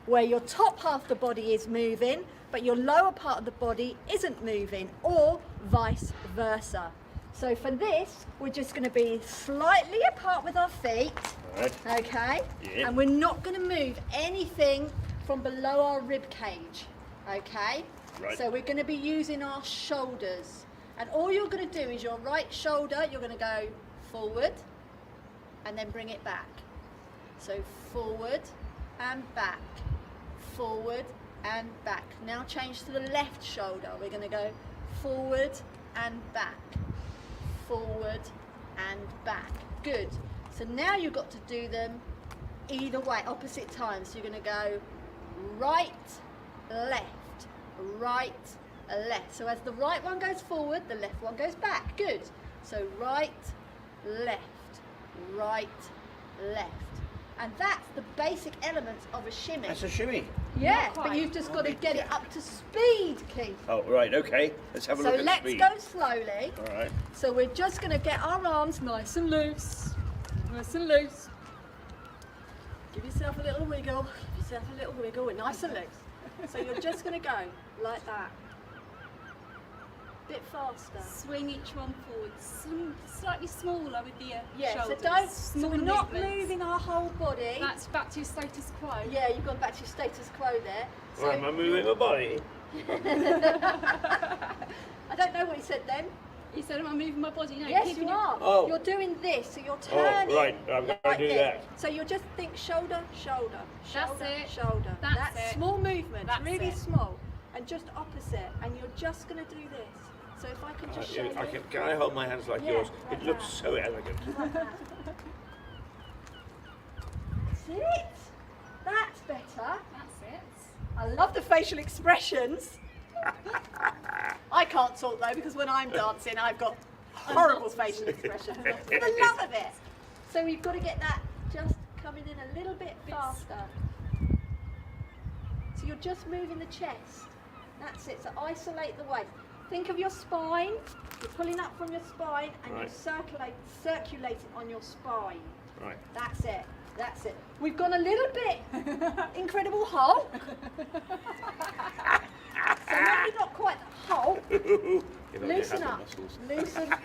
where your top half of the body is moving, but your lower part of the body isn't moving, or vice versa. So for this, we're just going to be slightly apart with our feet, Right. okay? Yeah. And we're not going to move anything from below our rib cage, okay? Right. So we're going to be using our shoulders. And all you're going to do is your right shoulder, you're going to go forward and then bring it back. So forward and back, forward and back. Now change to the left shoulder. We're going to go forward and back, forward and back. Good. So now you've got to do them either way, opposite times. So you're going to go right, left, right, left. So as the right one goes forward, the left one goes back. Good. So right, left, right, left. And that's the basic elements of a shimmy. That's a shimmy. Yeah, but you've just got to get it up to speed, Keith. Oh, right, okay. Let's have a So look at let's speed. go slowly. All right. So we're just going to get our arms nice and loose. Nice and loose. Give yourself a little wiggle. Give yourself a little wiggle. We're nice and loose. So you're just going to go like that. Bit faster. Swing each one forward, slightly smaller with the Yeah, shoulders. so don't. So Small we're not movements. moving our whole body. That's back to your status quo. Yeah, you've gone back to your status quo there. Well, am I moving my body? I don't know what he said then. You said, am I moving my body? No, Yes, keeping you are. Oh. You're doing this, so you're Oh, turning. right, I'm going to like do this. that. So you'll just think shoulder, shoulder, That's shoulder, it. shoulder. That's it. small movements, That's really it. small, and just opposite. And you're just going to do this. So if I can just show Yeah, you. can I hold my hands like Yeah, yours? like It looks that. so elegant. That's it. That's better. That's it. I love the facial expressions. I can't talk though because when I'm dancing I've got horrible facial expressions. For the love of it. So we've got to get that just coming in a little bit faster. So you're just moving the chest. That's it. So isolate the waist. Think of your spine. You're pulling up from your spine and Right. you're circulating on your spine. Right. That's it. That's it. We've gone a little bit Incredible Hulk. So maybe not quite the Hulk. Loosen up. Loosen. Look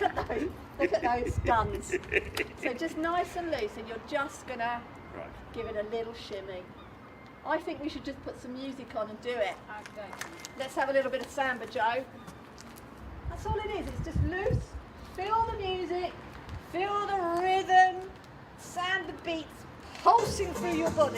at those. Look at those guns. So just nice and loose, and you're just gonna Right. give it a little shimmy. I think we should just put some music on and do it. Okay. Let's have a little bit of samba, Joe. That's all it is. It's just loose. Feel the music. Feel the rhythm. Samba beats pulsing through your body.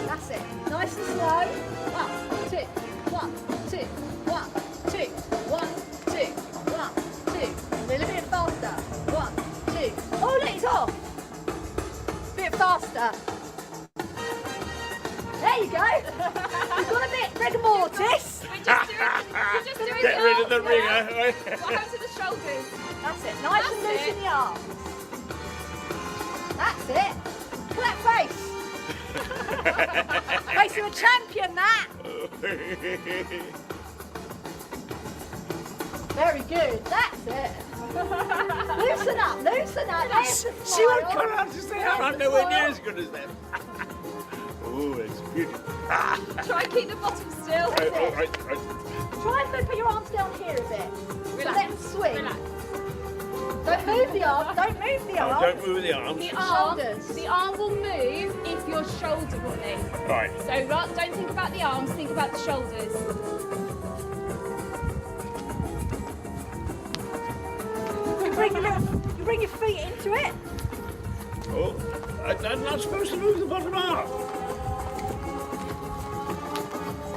That's it. Nice and slow. 1, 2, 1, 2, 1, 2, 1, 2, 1, 2. A little bit faster. 1, 2. Oh, let it off. Bit faster. There you go. You've got a bit rigor mortis. We're just doing Get rid of the arms now. ringer. What happens to the shoulders? That's it. Nice and That's loose it. in the arms. That's it. Clap face. Face of a champion, that. Very good. That's it. Loosen up. Loosen up. There's the She won't smile. come out to say There's I'm the nowhere near smile. as good as them. Oh, it's beautiful. Try and keep the bottom still. Right. Try and put your arms down here a bit. So Relax. let them swing. Relax. Don't move the arms. Don't move the arms. Don't move the arms. The arm will move if you're shoulder rolling. Right. So don't think about the arms, think about the shoulders. You bring your feet into it. Oh, I'm not supposed to move the bottom arm.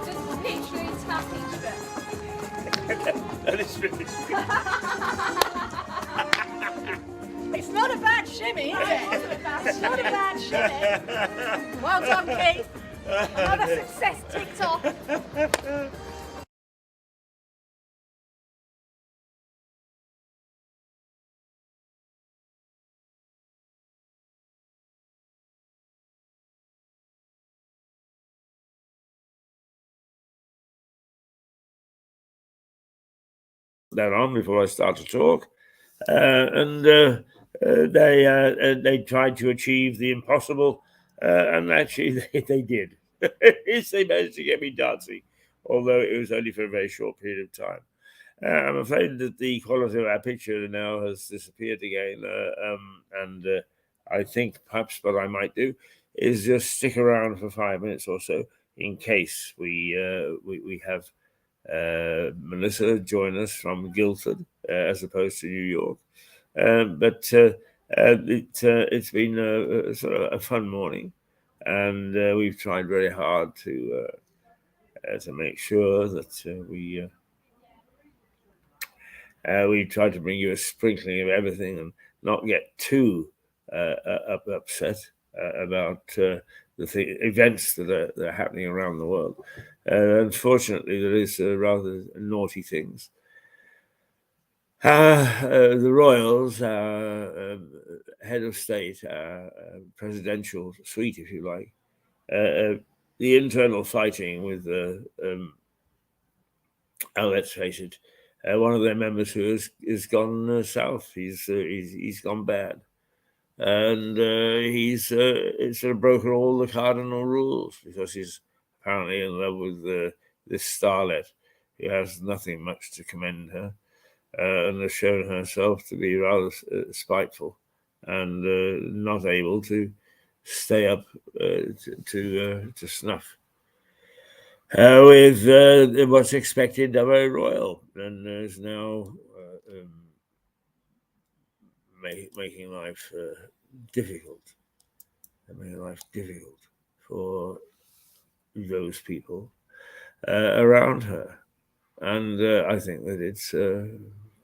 Just literally tap each bit. That is finished. It's not a bad shimmy, is it? It's not a bad shimmy. Well done, Keith. Another success ticked off. that on before I start to talk, and they tried to achieve the impossible, and actually they did. They managed to get me dancing, although it was only for a very short period of time. I'm afraid that the quality of our picture now has disappeared again, and I think perhaps what I might do is just stick around for 5 minutes or so in case we have Melissa join us from Guildford as opposed to New York. But it's been sort of a fun morning, and we've tried very hard to make sure that we try to bring you a sprinkling of everything and not get too upset about the events that are happening around the world. Unfortunately, there is rather naughty things. The royals, head of state, presidential suite, if you like, the internal fighting with, let's face it, one of their members who has gone south. He's gone bad, and he's sort of broken all the cardinal rules because he's apparently in love with this starlet who has nothing much to commend her, and has shown herself to be rather spiteful and not able to stay up to snuff with what's expected of a royal, and is now making life difficult, for those people around her, and I think that it's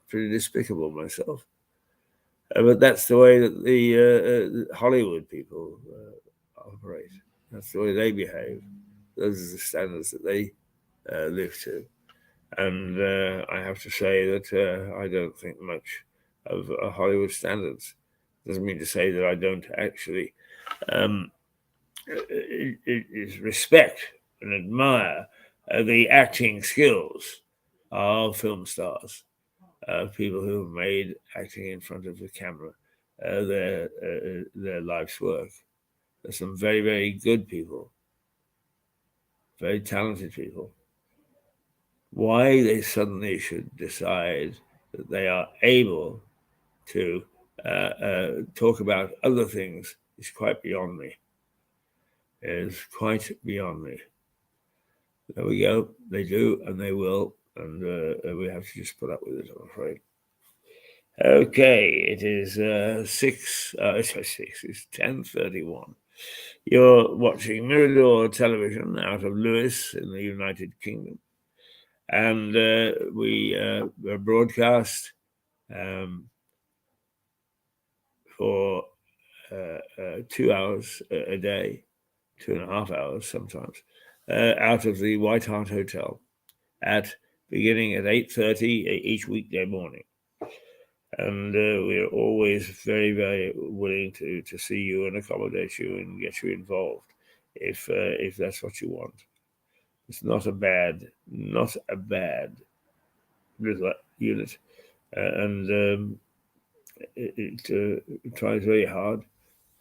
pretty despicable myself. But that's the way that the Hollywood people operate. That's the way they behave. Those are the standards that they live to. And I have to say that I don't think much of Hollywood standards. Doesn't mean to say that I don't actually respect and admire the acting skills of film stars, people who have made acting in front of the camera their life's work. There's some very, very good people, very talented people. Why they suddenly should decide that they are able to talk about other things is quite beyond me. It is quite beyond me. There we go. They do, and they will, and we have to just put up with it, I'm afraid. Okay, it is 10:31. You're watching Mirador Television out of Lewes in the United Kingdom. And we broadcast for 2 hours a day, 2.5 hours sometimes, out of the White Hart Hotel beginning at 8:30 each weekday morning. And we're always very, very willing to see you and accommodate you and get you involved if that's what you want. It's not a bad little unit, and it tries very hard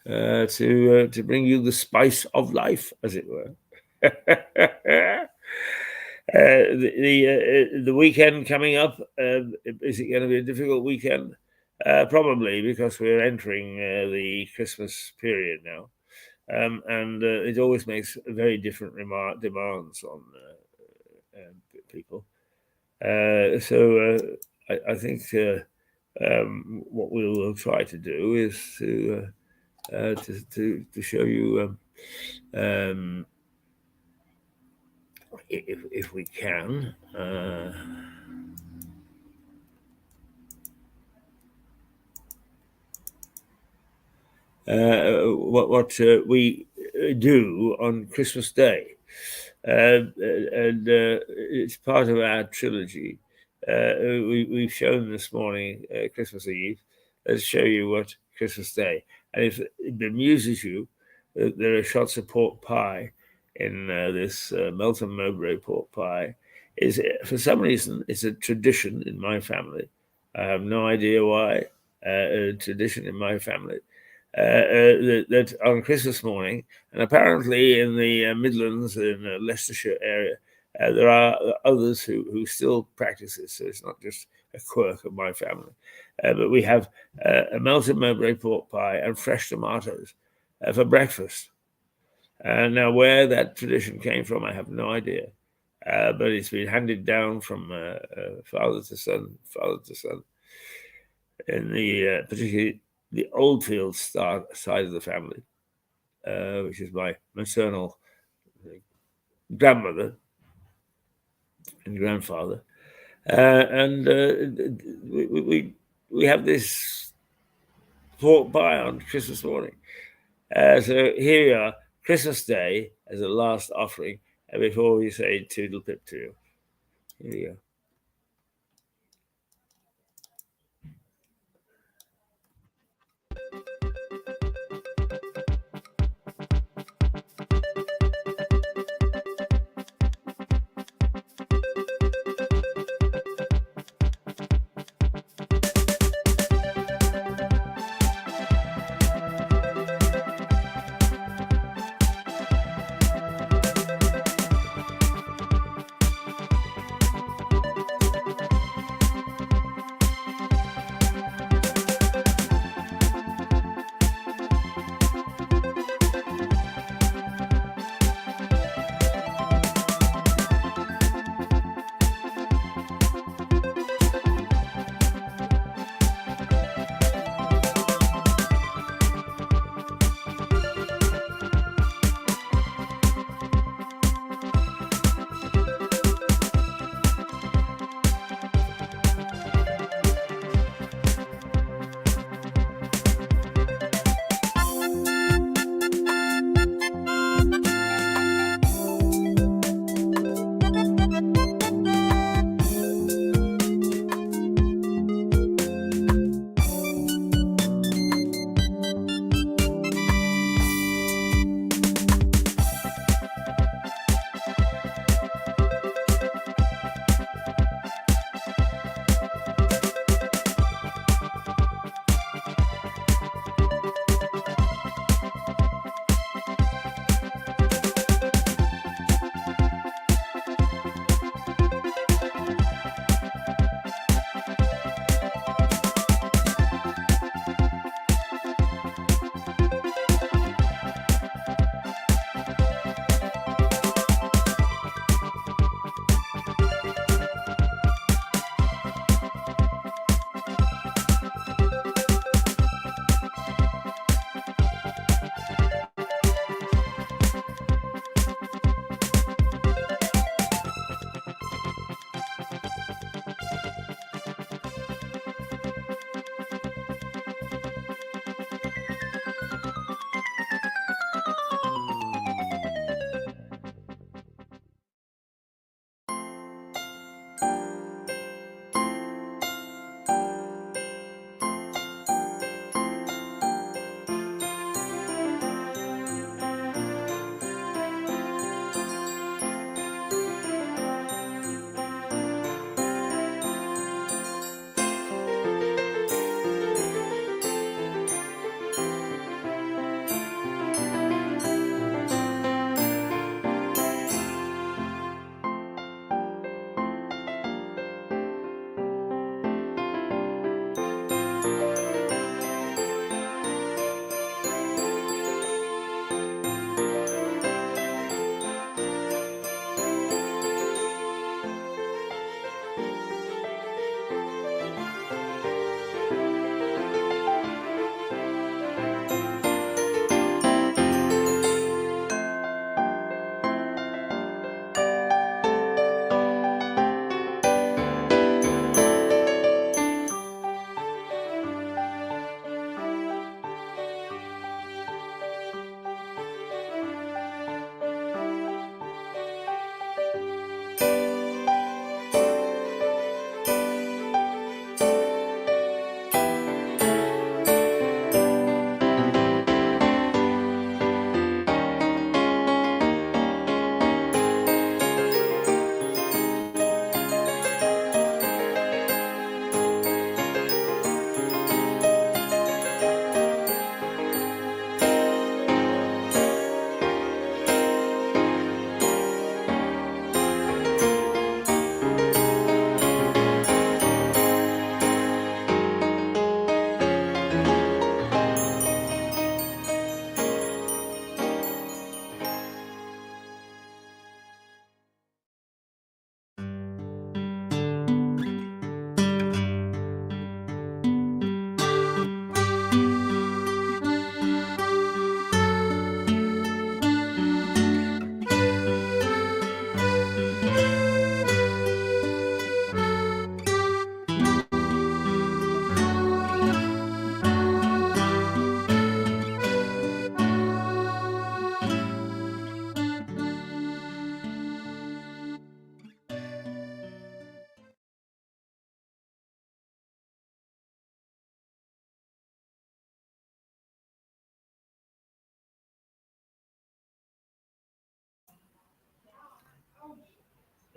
to bring you the spice of life, as it were. The weekend coming up, is it going to be a difficult weekend? Probably, because we're entering the Christmas period now. And it always makes very different demands on people. So I think what we will try to do is to show you, if we can. What we do on Christmas Day, and it's part of our trilogy. We've shown this morning Christmas Eve. Let's show you what Christmas Day. And if it amuses you, there are shots of pork pie in this Melton Mowbray pork pie is for some reason it's a tradition in my family. I have no idea why. A tradition in my family that on Christmas morning, and apparently in the Midlands in the Leicestershire area, there are others who still practice this. So it's not just a quirk of my family. But we have a melted Mowbray pork pie and fresh tomatoes for breakfast. Now, where that tradition came from, I have no idea. But it's been handed down from father to son, in the particularly the Oldfield side of the family, which is my maternal grandmother and grandfather, and we have this pork pie on Christmas morning. So here we are, Christmas Day as a last offering, and before we say toodle pip to you, here we go.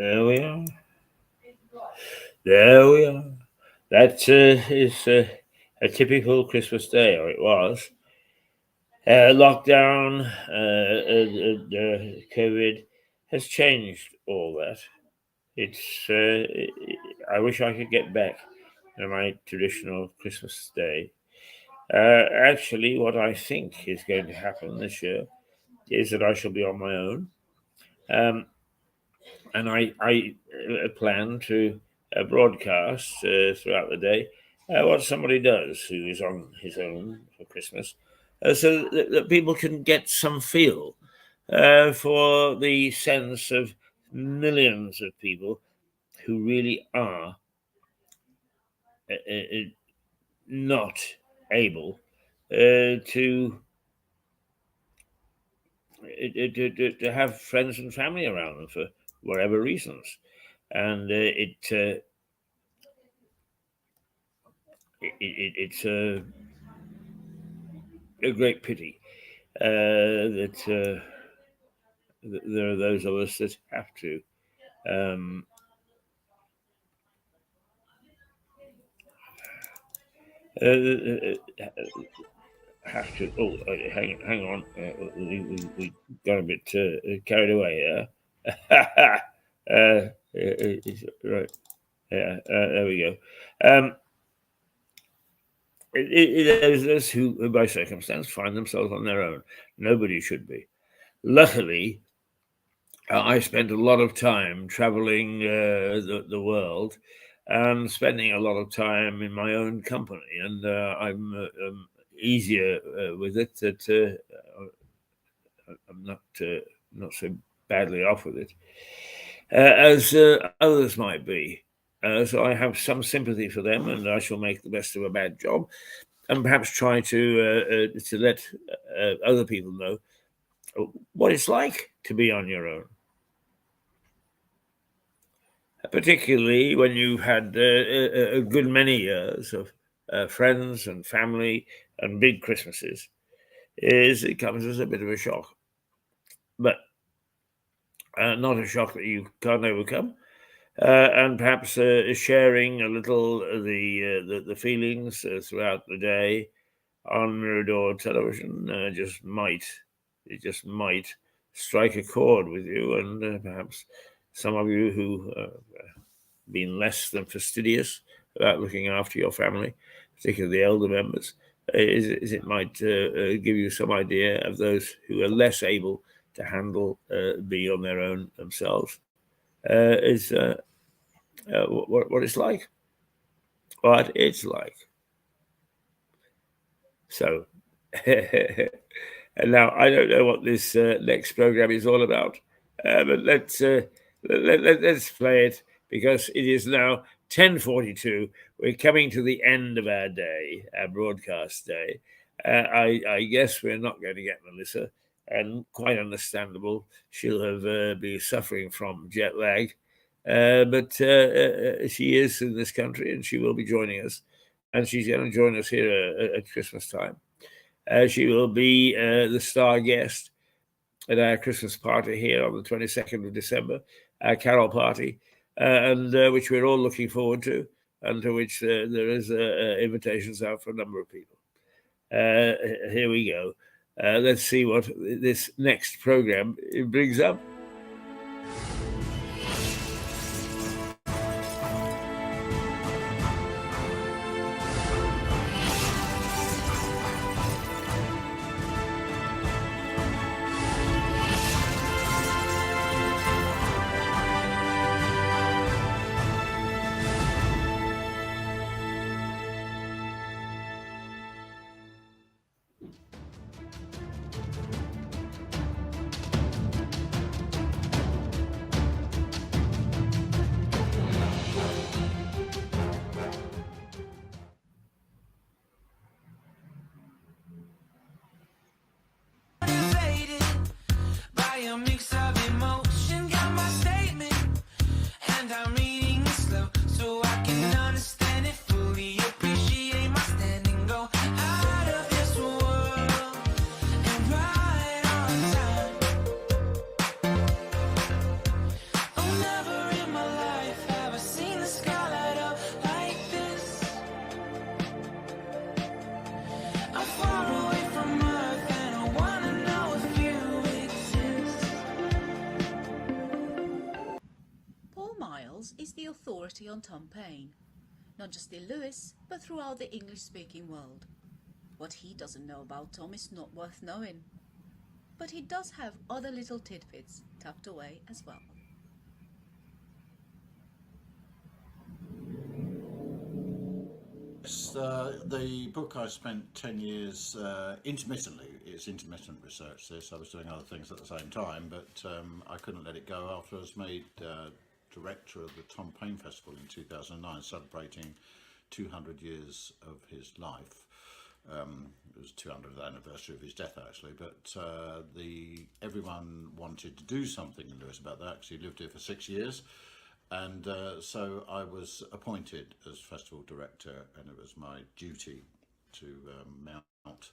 There we are. There we are. That is a typical Christmas day, or it was. Lockdown, COVID has changed all that. It's. I wish I could get back to my traditional Christmas day. Actually, what I think is going to happen this year is that I shall be on my own, and I plan to broadcast throughout the day what somebody does who is on his own for Christmas, so that people can get some feel for the sense of millions of people who really are not able to have friends and family around them for whatever reasons, and it's a great pity that there are those of us that have to hang on. We got a bit carried away there. Right. Yeah, there we go. There's those who, by circumstance, find themselves on their own. Nobody should be. Luckily, I spent a lot of time traveling the world and spending a lot of time in my own company, and I'm easier with it. That I'm not so badly off with it as others might be. So I have some sympathy for them, and I shall make the best of a bad job, and perhaps try to let other people know what it's like to be on your own. Particularly when you've had a good many years of friends and family and big Christmases, it comes as a bit of a shock. But not a shock that you can't overcome. And perhaps sharing a little the feelings throughout the day on Mirador television just might strike a chord with you, and perhaps some of you who have been less than fastidious about looking after your family, particularly the elder members, it might give you some idea of those who are less able to handle being on their own themselves. Is what it's like. What it's like. So, and now I don't know what this next program is all about, but let's play it, because it is now 10:42. We're coming to the end of our day, our broadcast day. I guess we're not going to get Melissa, and quite understandable. She'll have been suffering from jet lag. But she is in this country, and she will be joining us, and she's going to join us here at Christmas time. She will be the star guest at our Christmas party here on the 22nd of December, our carol party, and which we're all looking forward to, and to which there is invitations out for a number of people. Here we go. Let's see what this next program brings up. Never authority on Tom Paine, not just in Lewes, but throughout the English-speaking world. What he doesn't know about Tom is not worth knowing, but he does have other little tidbits tucked away as well. The book I spent 10 years intermittently, it's intermittent research this, I was doing other things at the same time, but I couldn't let it go after I was made director of the Tom Paine Festival in 2009, celebrating 200 years of his life. It was 200th anniversary of his death actually, but everyone wanted to do something in Lewes about that because he lived here for 6 years. And so I was appointed as festival director, and it was my duty to mount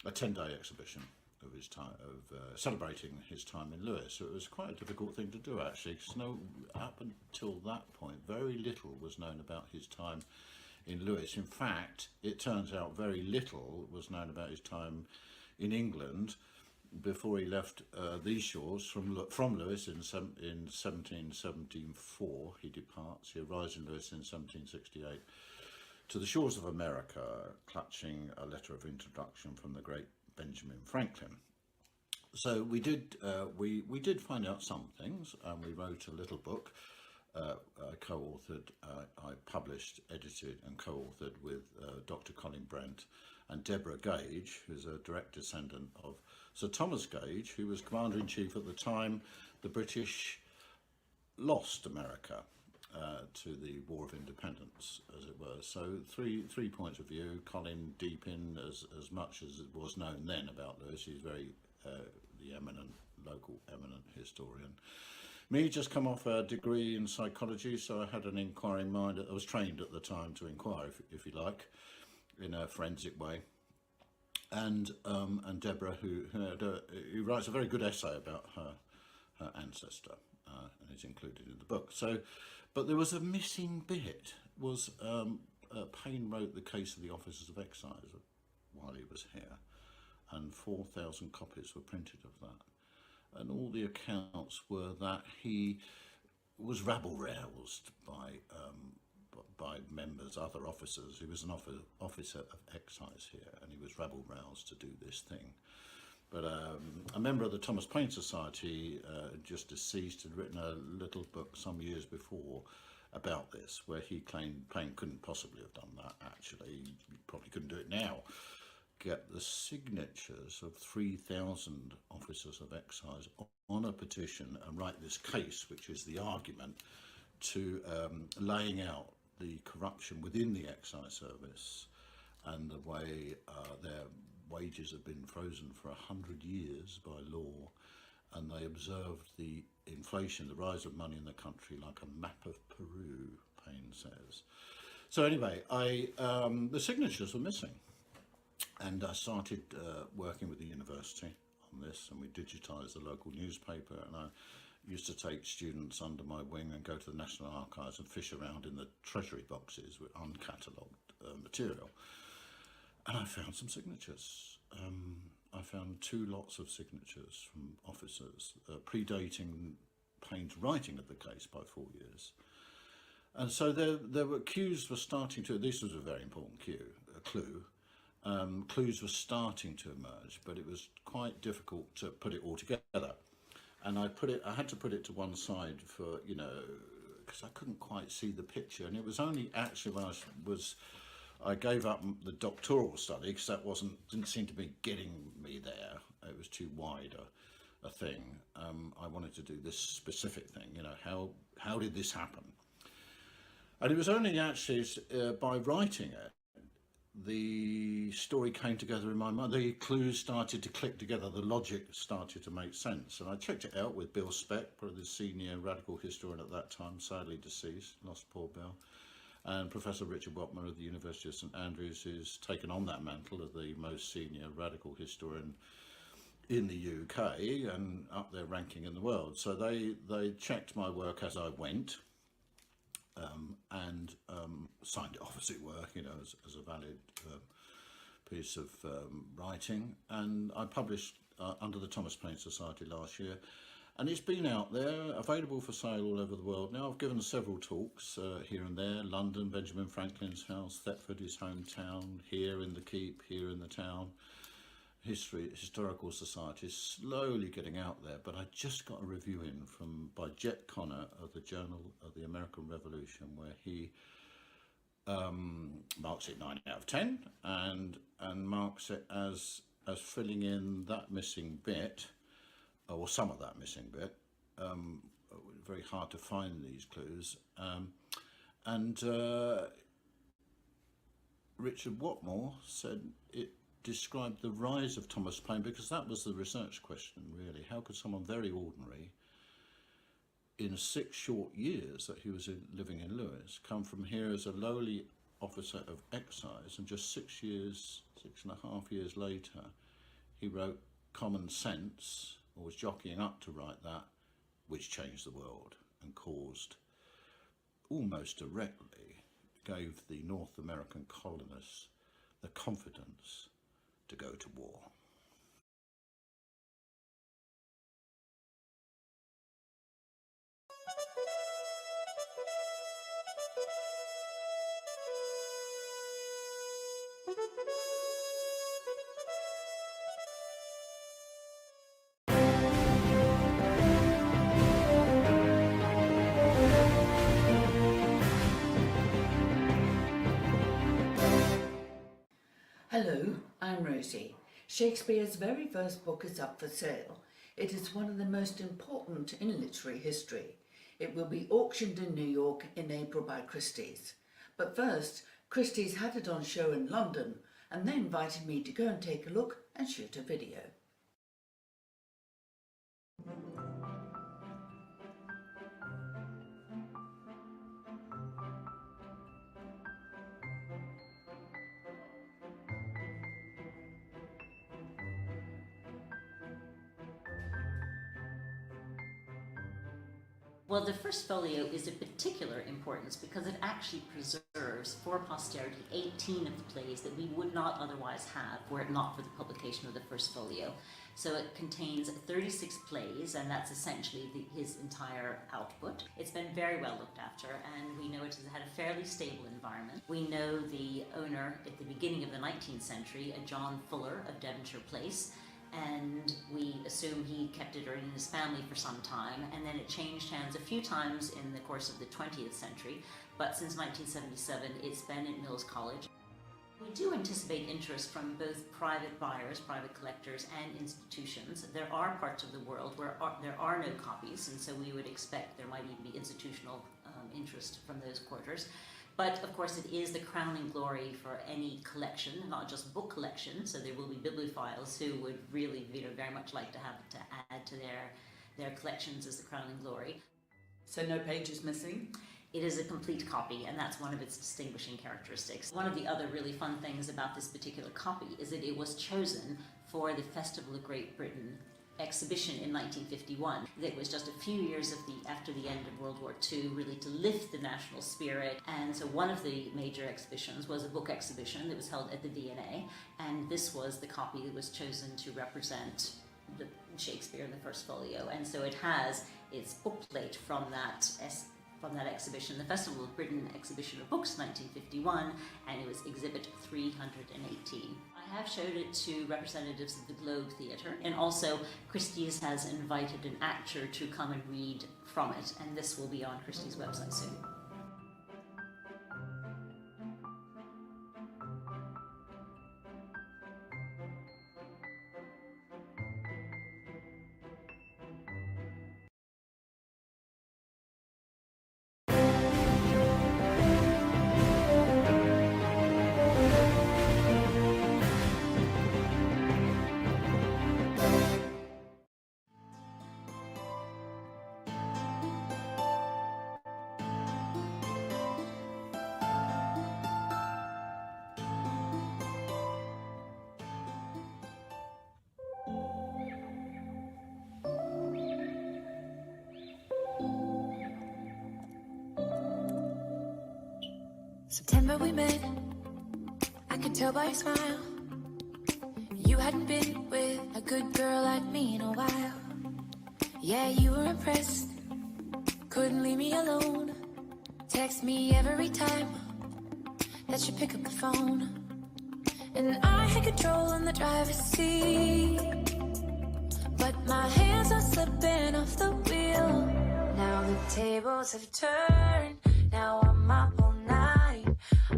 a 10-day exhibition of his time, of celebrating his time in Lewes. So it was quite a difficult thing to do actually, because up until that point, very little was known about his time in Lewes. In fact, it turns out very little was known about his time in England before he left these shores from Lewes in 1774. He departs. He arrives in Lewes in 1768 to the shores of America, clutching a letter of introduction from the great Benjamin Franklin. So we did find out some things, and we wrote a little book. I co-authored, I published, edited and co-authored with Dr. Colin Brent and Deborah Gage, who's a direct descendant of Sir Thomas Gage, who was Commander-in-Chief at the time the British lost America to the War of Independence, as it were. So three points of view. Colin deep in as much as it was known then about Lewes. He's very the local eminent historian. Me, just come off a degree in psychology, so I had an inquiring mind. I was trained at the time to inquire, if you like, in a forensic way. And Deborah, who writes a very good essay about her ancestor, and it's included in the book. So, but there was a missing bit. Was Paine wrote the case of the officers of excise while he was here, and 4,000 copies were printed of that. And all the accounts were that he was rabble-roused by members, other officers. He was an officer of excise here, and he was rabble-roused to do this thing. But a member of the Thomas Paine Society, just deceased, had written a little book some years before about this, where he claimed Paine couldn't possibly have done that. Actually, he probably couldn't do it now. Get the signatures of 3,000 officers of excise on a petition and write this case, which is the argument to laying out the corruption within the excise service and the way their wages have been frozen for 100 years by law, and they observed the inflation, the rise of money in the country, like a map of Peru, Paine says. So anyway, the signatures were missing. And I started working with the university on this, and we digitised the local newspaper, and I used to take students under my wing and go to the National Archives and fish around in the treasury boxes with uncatalogued material. And I found some signatures. I found 2 lots of signatures from officers predating Paine's writing of the case by 4 years. And so there were clues were starting to, this was a very important clue. Clues were starting to emerge, but it was quite difficult to put it all together. And I had to put it to one side for, because I couldn't quite see the picture. And it was only actually when I gave up the doctoral study, because that didn't seem to be getting me there. It was too wide a thing. I wanted to do this specific thing, how did this happen? And it was only actually by writing it, the story came together in my mind. The clues started to click together, the logic started to make sense. And I checked it out with Bill Speck, probably the senior radical historian at that time, sadly deceased, lost poor Bill, and Professor Richard Whatman of the University of St Andrews, who's taken on that mantle of the most senior radical historian in the UK and up there ranking in the world. So they checked my work as I went. And signed it off as it were, as a valid piece of writing. And I published under the Thomas Paine Society last year. And it's been out there, available for sale all over the world. Now, I've given several talks here and there. London, Benjamin Franklin's house, Thetford, his hometown, here in the Keep, here in the town. Historical Society is slowly getting out there, but I just got a review in by Jet Connor of the Journal of the American Revolution, where he marks it 9 out of 10 and marks it as filling in that missing bit, or some of that missing bit. Very hard to find these clues. Richard Watmore said it described the rise of Thomas Paine, because that was the research question, really. How could someone very ordinary, in 6 short years that he was living in Lewes, come from here as a lowly officer of excise, and just 6.5 years later, he wrote Common Sense, or was jockeying up to write that, which changed the world and caused, almost directly, gave the North American colonists the confidence to go to war. Hello, I'm Rosie. Shakespeare's very first book is up for sale. It is one of the most important in literary history. It will be auctioned in New York in April by Christie's. But first, Christie's had it on show in London, and they invited me to go and take a look and shoot a video. Well, the first folio is of particular importance because it actually preserves for posterity 18 of the plays that we would not otherwise have were it not for the publication of the first folio. So it contains 36 plays, and that's essentially his entire output. It's been very well looked after, and we know it has had a fairly stable environment. We know the owner at the beginning of the 19th century, a John Fuller of Devonshire Place, and we assume he kept it in his family for some time, and then it changed hands a few times in the course of the 20th century, but since 1977 it's been at Mills College. We do anticipate interest from both private buyers, private collectors, and institutions. There are parts of the world where there are no copies, and so we would expect there might even be institutional interest from those quarters. But of course it is the crowning glory for any collection, not just book collection, so there will be bibliophiles who would really very much like to have it to add to their collections as the crowning glory. So no pages missing? It is a complete copy, and that's one of its distinguishing characteristics. One of the other really fun things about this particular copy is that it was chosen for the Festival of Great Britain exhibition in 1951. That was just a few years after the end of World War II, really to lift the national spirit. And so one of the major exhibitions was a book exhibition that was held at the V&A, and this was the copy that was chosen to represent the Shakespeare in the first folio. And so it has its bookplate from that exhibition, the Festival of Britain Exhibition of Books 1951, and it was exhibit 318. I have showed it to representatives of the Globe Theatre, and also Christie's has invited an actor to come and read from it, and this will be on Christie's website soon. September we met, I could tell by your smile. You hadn't been with a good girl like me in a while. Yeah, you were impressed. Couldn't leave me alone. Text me every time that you pick up the phone. And I had control in the driver's seat, but my hands are slipping off the wheel. Now the tables have turned. Now I'm up all night.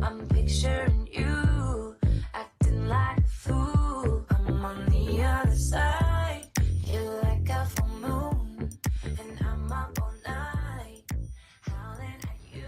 I'm picturing you acting like a fool. I'm on the other side. You're like a full moon, and I'm up all night, howling at you.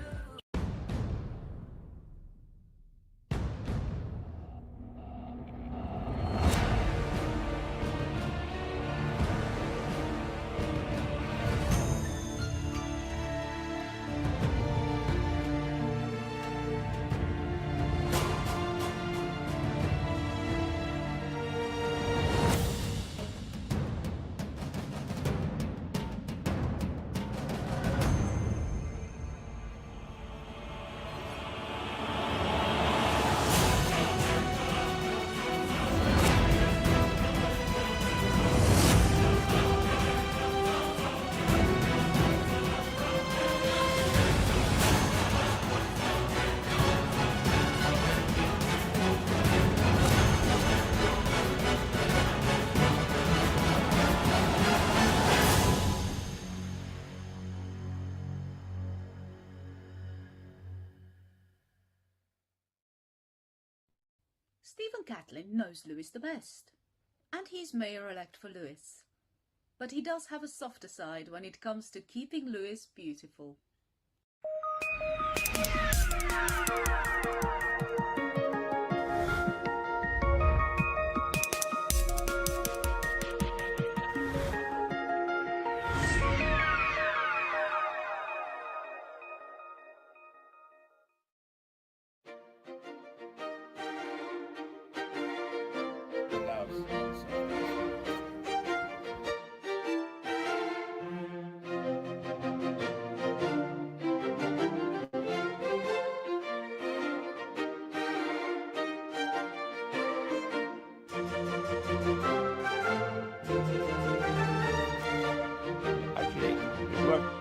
Stephen Catlin knows Lewis the best, and he's mayor-elect for Lewis. But he does have a softer side when it comes to keeping Lewis beautiful. Actually, it worked.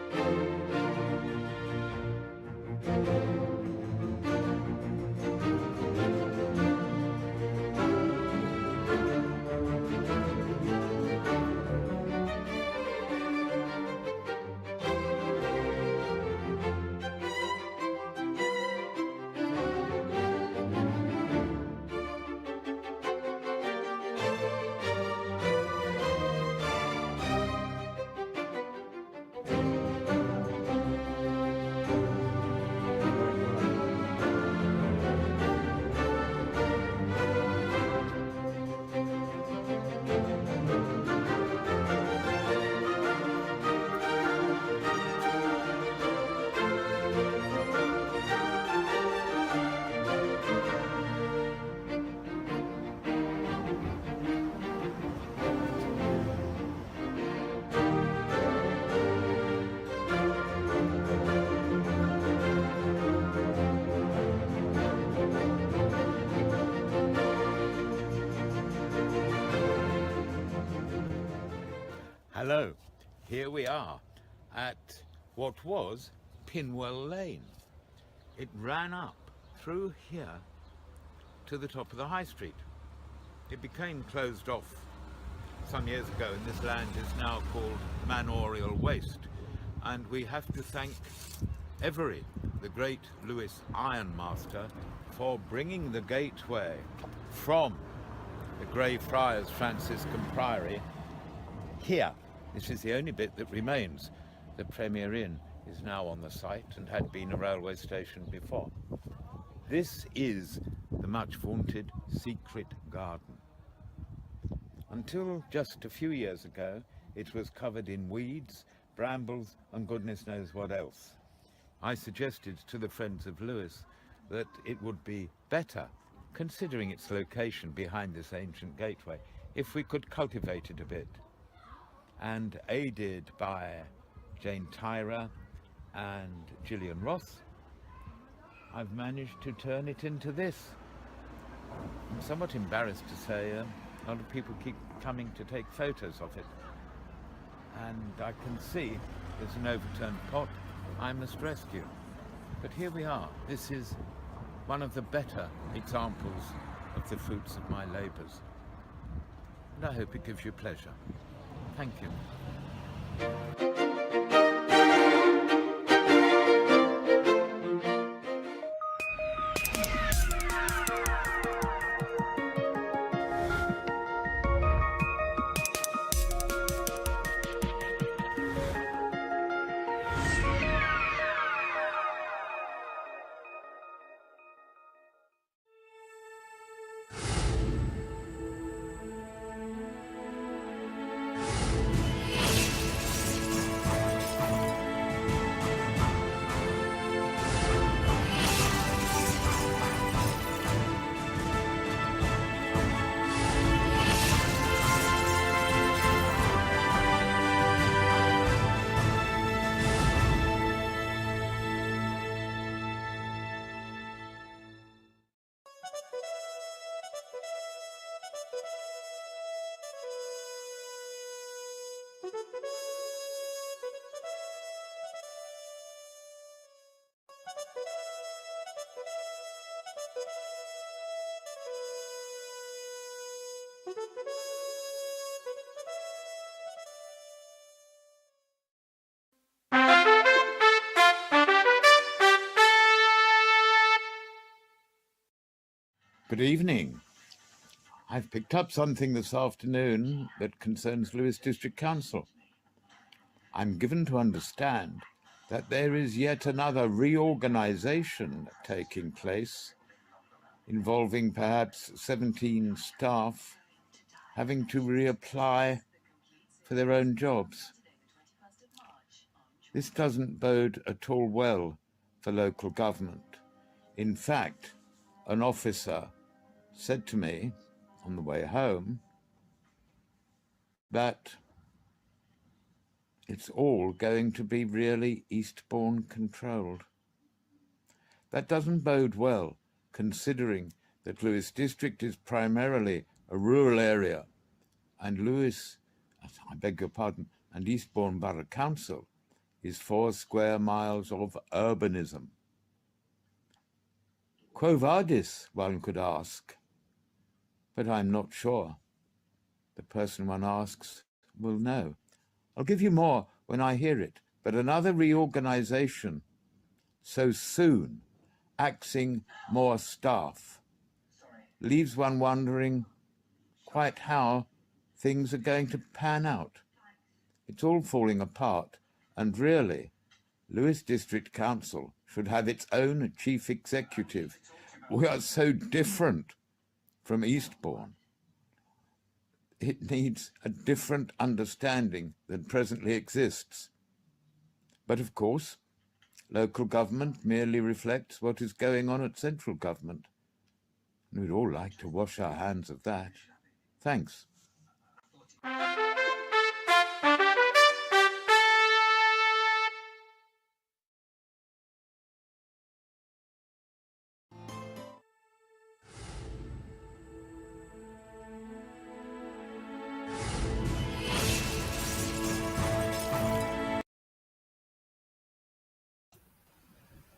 Hello, here we are at what was Pinwell Lane. It ran up through here to the top of the High Street. It became closed off some years ago, and this land is now called Manorial Waste. And we have to thank Every, the great Lewis Ironmaster, for bringing the gateway from the Grey Friars Franciscan Priory here. This is the only bit that remains. The Premier Inn is now on the site and had been a railway station before. This is the much vaunted Secret Garden. Until just a few years ago, it was covered in weeds, brambles, and goodness knows what else. I suggested to the Friends of Lewis that it would be better, considering its location behind this ancient gateway, if we could cultivate it a bit. And aided by Jane Tyra and Gillian Ross, I've managed to turn it into this. I'm somewhat embarrassed to say a lot of people keep coming to take photos of it. and I can see there's an overturned pot. I must rescue. But here we are. This is one of the better examples of the fruits of my labours. And I hope it gives you pleasure. Thank you. Good evening. I've picked up something this afternoon that concerns Lewes District Council. I'm given to understand that there is yet another reorganisation taking place, involving perhaps 17 staff having to reapply for their own jobs. This doesn't bode at all well for local government. In fact, an officer said to me on the way home that it's all going to be really Eastbourne controlled. That doesn't bode well, considering that Lewes District is primarily a rural area, and Lewes, I beg your pardon, and Eastbourne Borough Council is 4 square miles of urbanism. Quo vadis, one could ask, but I'm not sure. The person one asks will know. I'll give you more when I hear it, but another reorganisation so soon, axing more staff, leaves one wondering quite how things are going to pan out. It's all falling apart, and really, Lewes District Council should have its own chief executive. We are so different from Eastbourne. It needs a different understanding than presently exists. But of course, local government merely reflects what is going on at central government. And we'd all like to wash our hands of that. Thanks.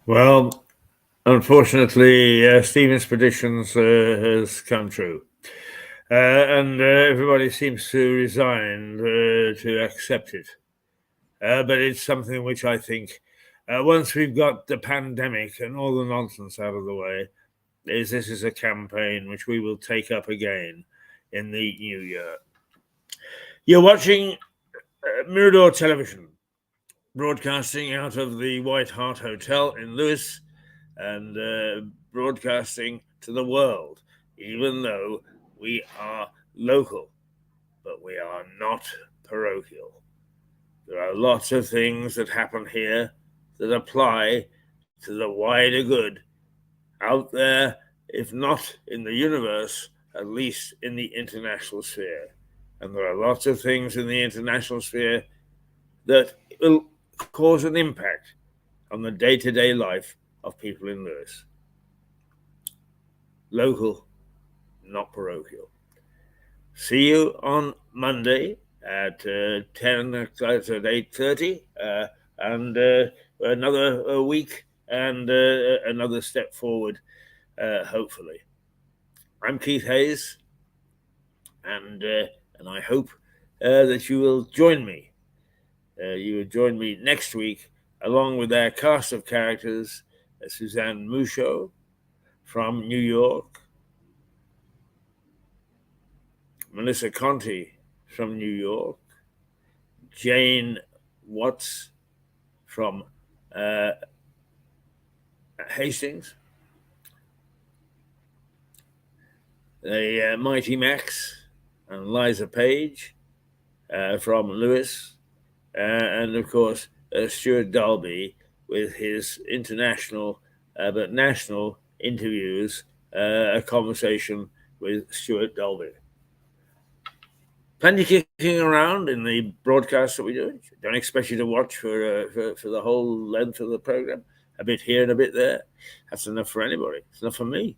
Well, unfortunately, Stephen's predictions has come true. And everybody seems to resign to accept it. But it's something which I think, once we've got the pandemic and all the nonsense out of the way, this is a campaign which we will take up again in the new year. You're watching Mirador Television, broadcasting out of the White Hart Hotel in Lewes and broadcasting to the world, even though we are local, but we are not parochial. There are lots of things that happen here that apply to the wider good out there, if not in the universe, at least in the international sphere. And there are lots of things in the international sphere that will cause an impact on the day-to-day life of people in Lewes. Local, not parochial. See you on Monday at 10, at 8:30, and another week and another step forward, hopefully. I'm Keith Hayes, and I hope that you will join me. You will join me next week, along with our cast of characters, Suzanne Mucho from New York, Melissa Conti from New York, Jane Watts from Hastings, the Mighty Max and Liza Page from Lewis, and of course Stuart Dalby with his international but national interviews, a conversation with Stuart Dalby. Plenty kicking around in the broadcast that we do. Don't expect you to watch for the whole length of the program. A bit here and a bit there. That's enough for anybody. It's enough for me.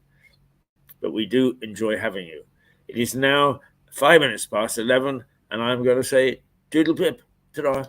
But we do enjoy having you. It is now 5 minutes past 11, and I'm going to say doodle pip. Ta-da.